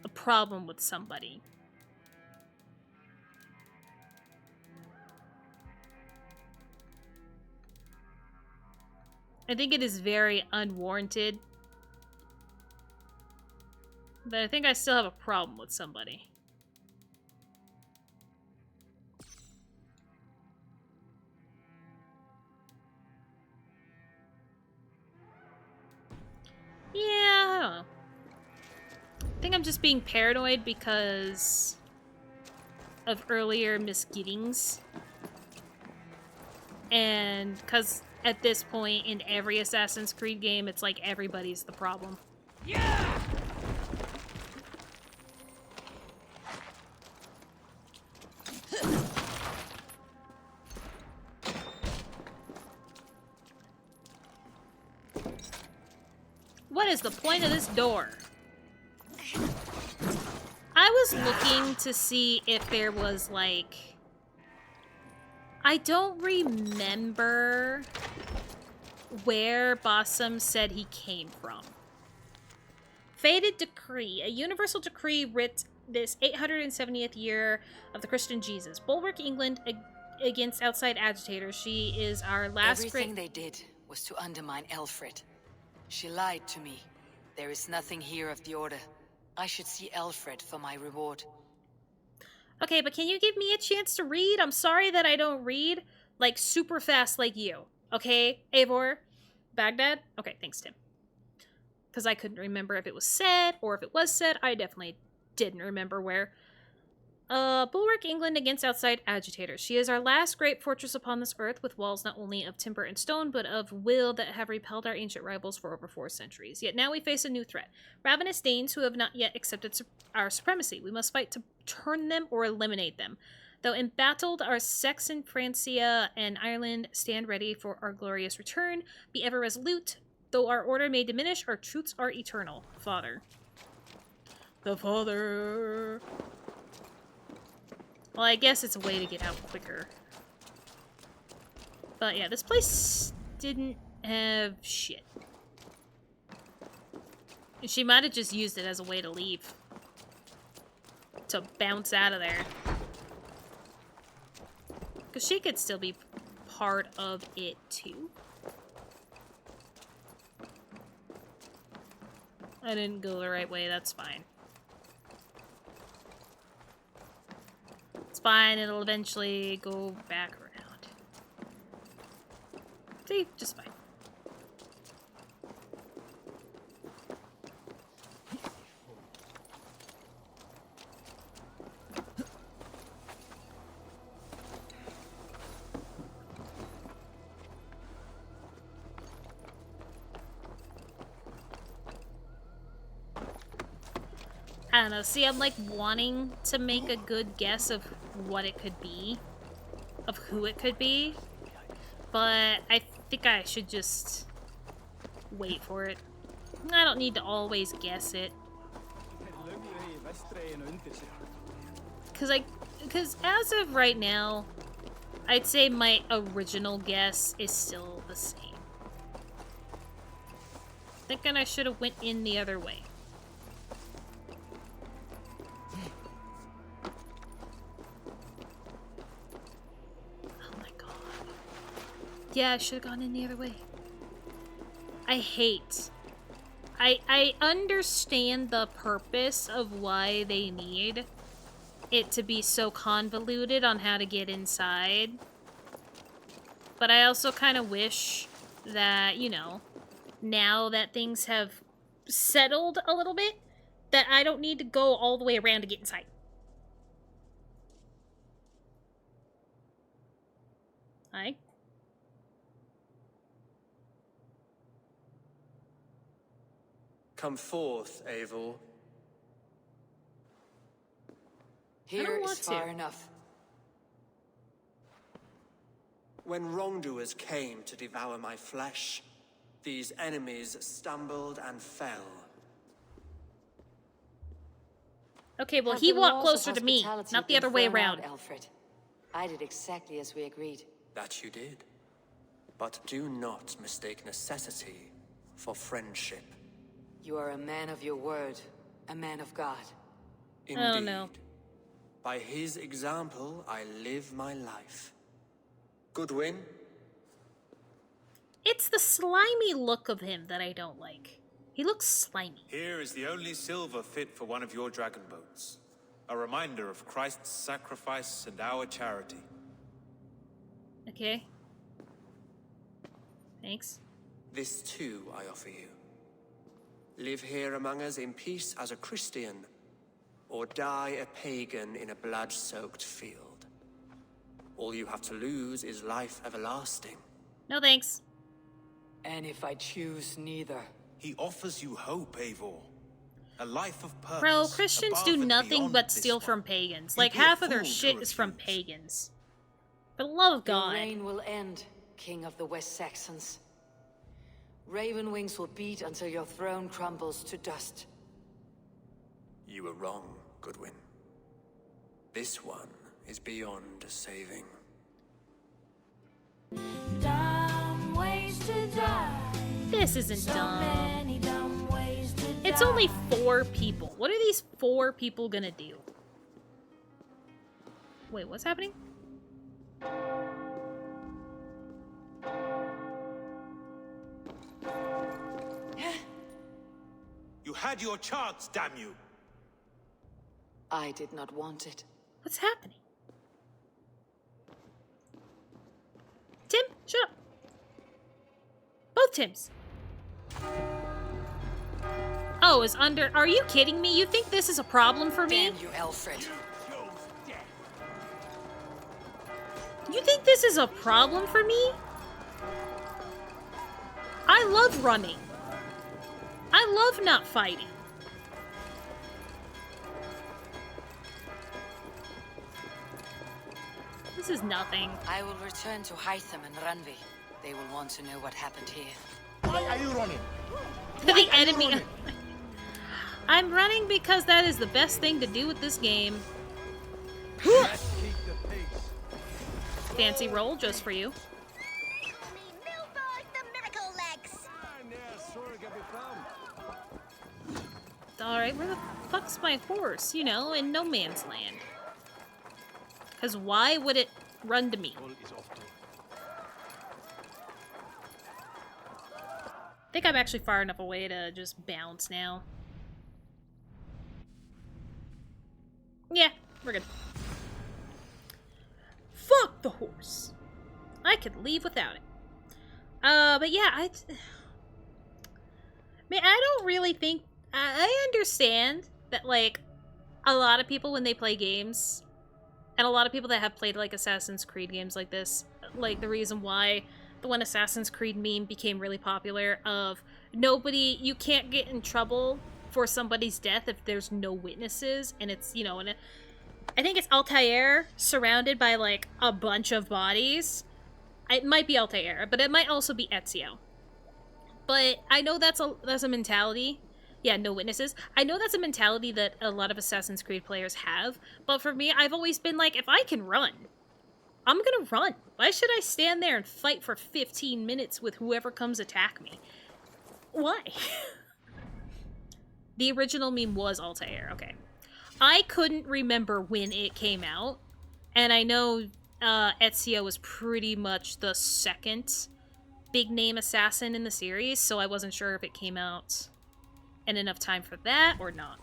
Speaker 1: a problem with somebody. I think it is very unwarranted. But I think I still have a problem with somebody. Yeah, I don't know. I think I'm just being paranoid because of earlier misgivings. And because at this point in every Assassin's Creed game, it's like everybody's the problem.
Speaker 6: Yeah!
Speaker 1: What is the point of this door? I was looking to see if there was, like... I don't remember where Bossum said he came from. Fated decree. A universal decree writ this 870th year of the Christian Jesus. Bulwark England against outside agitators. She is our last
Speaker 3: Everything they did was to undermine Aelfred. She lied to me. There is nothing here of the Order. I should see Aelfred for my reward.
Speaker 1: Okay, but can you give me a chance to read? I'm sorry that I don't read, like, super fast like you. Okay, Eivor? Baghdad? Okay, thanks, Tim. Because I couldn't remember if it was said, or if it was said. I definitely didn't remember where. Bulwark England against outside agitators. She is our last great fortress upon this earth, with walls not only of timber and stone, but of will that have repelled our ancient rivals for over 4 centuries. Yet now we face a new threat. Ravenous Danes who have not yet accepted our supremacy. We must fight to turn them or eliminate them. Though embattled, our Saxon, Francia, and Ireland stand ready for our glorious return. Be ever resolute. Though our order may diminish, our truths are eternal. Father. The Father. Well, I guess it's a way to get out quicker. But yeah, this place didn't have shit. She might have just used it as a way to leave. To bounce out of there. Because she could still be part of it too. I didn't go the right way, that's fine. It's fine, it'll eventually go back around. See, just fine. I don't know. See, I'm like wanting to make a good guess of what it could be, of who it could be, but I think I should just wait for it. I don't need to always guess it. Because as of right now, I'd say my original guess is still the same. Thinking I should have went in the other way. Yeah, I should have gone in the other way. I understand the purpose of why they need it to be so convoluted on how to get inside. But I also kind of wish that, you know, now that things have settled a little bit, that I don't need to go all the way around to get inside. Hi.
Speaker 10: Come forth, Eivor.
Speaker 3: Here is far enough.
Speaker 11: When wrongdoers came to devour my flesh, these enemies stumbled and fell.
Speaker 1: Okay, well, he walked closer to me, not the other way around.
Speaker 3: Aelfred. I did exactly as we agreed.
Speaker 11: That you did. But do not mistake necessity for friendship.
Speaker 3: You are a man of your word, a man of God.
Speaker 11: Indeed.
Speaker 1: Oh, no.
Speaker 11: By his example, I live my life. Goodwin?
Speaker 1: It's the slimy look of him that I don't like. He looks slimy.
Speaker 14: Here is the only silver fit for one of your dragon boats. A reminder of Christ's sacrifice and our charity.
Speaker 1: Okay. Thanks.
Speaker 11: This too I offer you. Live here among us in peace as a Christian, or die a pagan in a blood-soaked field. All you have to lose is life everlasting.
Speaker 1: No thanks.
Speaker 3: And if I choose neither?
Speaker 14: He offers you hope, Eivor. A life of purpose.
Speaker 1: Bro, Christians do nothing but steal
Speaker 14: one.
Speaker 1: from pagans.
Speaker 14: You'd
Speaker 1: Like,
Speaker 14: be a
Speaker 1: half of their
Speaker 14: fool to
Speaker 1: shit is from
Speaker 14: refuse.
Speaker 1: pagans. For the love of
Speaker 3: Your
Speaker 1: God.
Speaker 3: reign will end, King of the West Saxons. Raven wings will beat until your throne crumbles to dust.
Speaker 11: You were wrong, Goodwin. This one is beyond saving.
Speaker 1: This isn't dumb. It's only 4 people. What are these 4 people gonna do? Wait, what's happening?
Speaker 2: You had your chance, damn you!
Speaker 3: I did not want it.
Speaker 1: What's happening? Tim, shut up. Both Tims. Oh, is under... Are you kidding me? You think this is a problem for me?
Speaker 3: Damn you, Aelfred.
Speaker 1: You think this is a problem for me? I love running. I love not fighting. This is nothing.
Speaker 3: I will return to Hytham and Ranvi. They will want to know what happened here.
Speaker 12: Why are you running?
Speaker 1: The enemy. I'm running because that is the best thing to do with this game. Fancy roll just for you. Alright, where the fuck's my horse? You know, in no man's land. Because why would it run to me? I think I'm actually far enough away to just bounce now. Yeah, we're good. Fuck the horse. I could leave without it. But yeah, I don't really think... I understand that, like, a lot of people when they play games, and a lot of people that have played, like, Assassin's Creed games like this, like, the reason why the one Assassin's Creed meme became really popular of you can't get in trouble for somebody's death if there's no witnesses, and it's, you know, I think it's Altair surrounded by, like, a bunch of bodies. It might be Altair, but it might also be Ezio. But I know that's a mentality. Yeah, no witnesses. I know that's a mentality that a lot of Assassin's Creed players have, but for me, I've always been like, if I can run, I'm gonna run. Why should I stand there and fight for 15 minutes with whoever comes attack me? Why? The original meme was Altair, okay. I couldn't remember when it came out, and I know Ezio was pretty much the second big name assassin in the series, so I wasn't sure if it came out in enough time for that or not.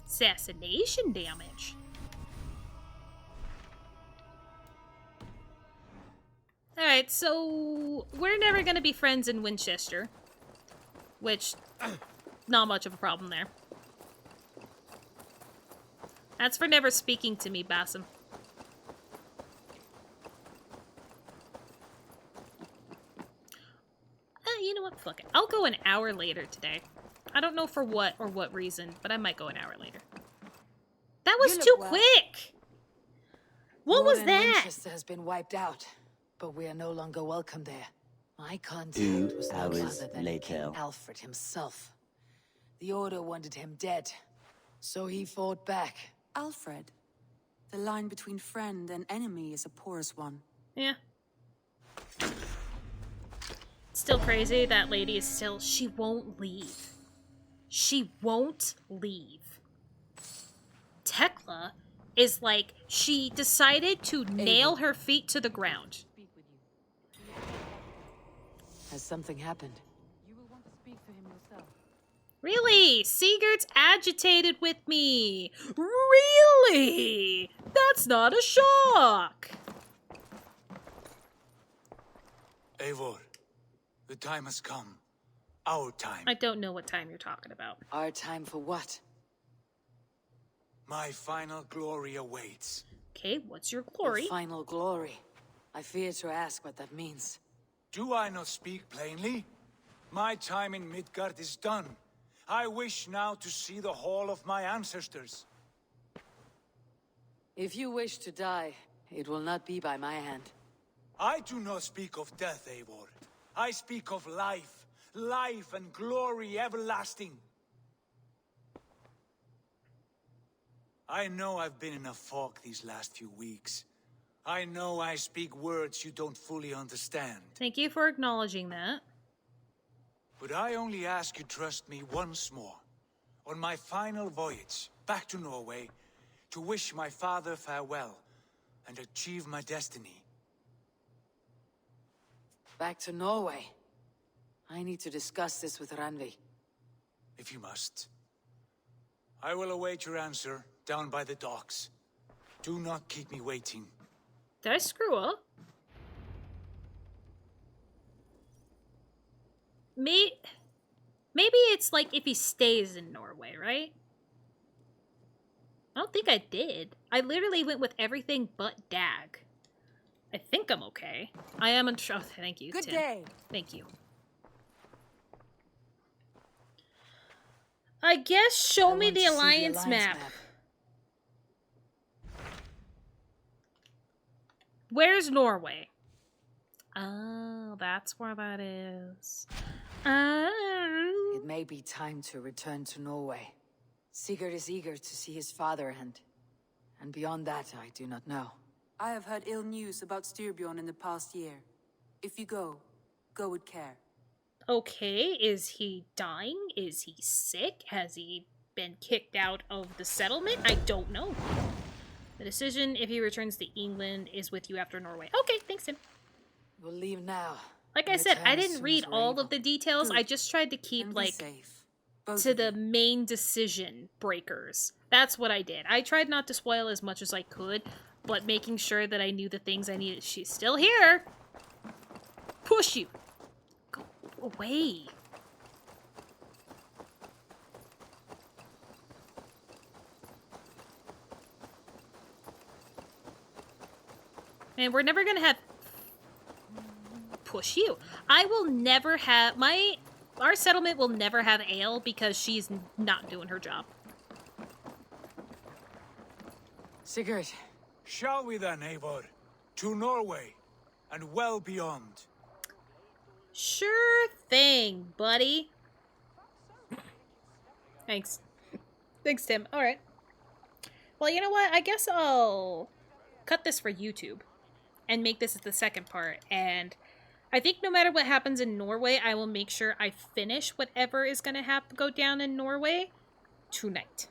Speaker 1: Assassination damage. Alright, so we're never gonna be friends in Winchester, which, not much of a problem there. That's for never speaking to me, Basim. You know what? Fuck it. I'll go an hour later today. I don't know for what or what reason, but I might go an hour later. That was too quick! What was that?
Speaker 3: Winchester has been wiped out, but we are no longer welcome there. My contact was none other than King Aelfred himself. The Order wanted him dead, so he fought back.
Speaker 22: Aelfred, the line between friend and enemy is a porous one.
Speaker 1: Yeah. Still crazy, that lady is still... She won't leave. She won't leave. Tekla is like, she decided to nail her feet to the ground.
Speaker 3: Has something happened?
Speaker 22: You will want to speak to him yourself.
Speaker 1: Really? Sigurd's agitated with me. Really? That's not a shock.
Speaker 13: Eivor, the time has come. Our time.
Speaker 1: I don't know what time you're talking about.
Speaker 3: Our time for what?
Speaker 13: My final glory awaits.
Speaker 1: Okay, what's your glory?
Speaker 3: Your final glory. I fear to ask what that means.
Speaker 13: Do I not speak plainly? My time in Midgard is done. I wish now to see the hall of my ancestors.
Speaker 3: If you wish to die, it will not be by my hand.
Speaker 13: I do not speak of death, Eivor. I speak of life. Life and glory everlasting. I know I've been in a fog these last few weeks, I know I speak words you don't fully understand.
Speaker 1: Thank you for acknowledging that.
Speaker 13: But I only ask you trust me once more. On my final voyage back to Norway, to wish my father farewell and achieve my destiny.
Speaker 3: Back to Norway. I need to discuss this with Randvi.
Speaker 13: If you must. I will await your answer down by the docks. Do not keep me waiting.
Speaker 1: Did I screw up? Maybe it's like if he stays in Norway, right? I don't think I did. I literally went with everything but Dag. I think I'm okay. I am oh, thank you,
Speaker 22: Good
Speaker 1: Tim.
Speaker 22: day.
Speaker 1: Thank you. I guess show me the alliance map. Where's Norway? Oh, that's where that is.
Speaker 3: It may be time to return to Norway. Sigurd is eager to see his father, and beyond that, I do not know.
Speaker 22: I have heard ill news about Styrbjorn in the past year. If you go with care.
Speaker 1: Okay, is he dying? Is he sick? Has he been kicked out of the settlement? I don't know. The decision, if he returns to England, is with you after Norway. Okay, thanks, Tim.
Speaker 3: We'll leave now.
Speaker 1: Like I said, I didn't read all of the details. I just tried to keep, like, to the main decision breakers. That's what I did. I tried not to spoil as much as I could, but making sure that I knew the things I needed. She's still here! Push you! Go away! And we're never gonna have... Push you. I will never have... Our settlement will never have Ale because she's not doing her job.
Speaker 3: Sigurd.
Speaker 13: Shall we then, Eivor? To Norway, and well beyond.
Speaker 1: Sure thing, buddy. Thanks. Thanks, Tim. Alright. Well, you know what? I guess I'll cut this for YouTube and make this the second part. And I think no matter what happens in Norway, I will make sure I finish whatever is going to go down in Norway tonight.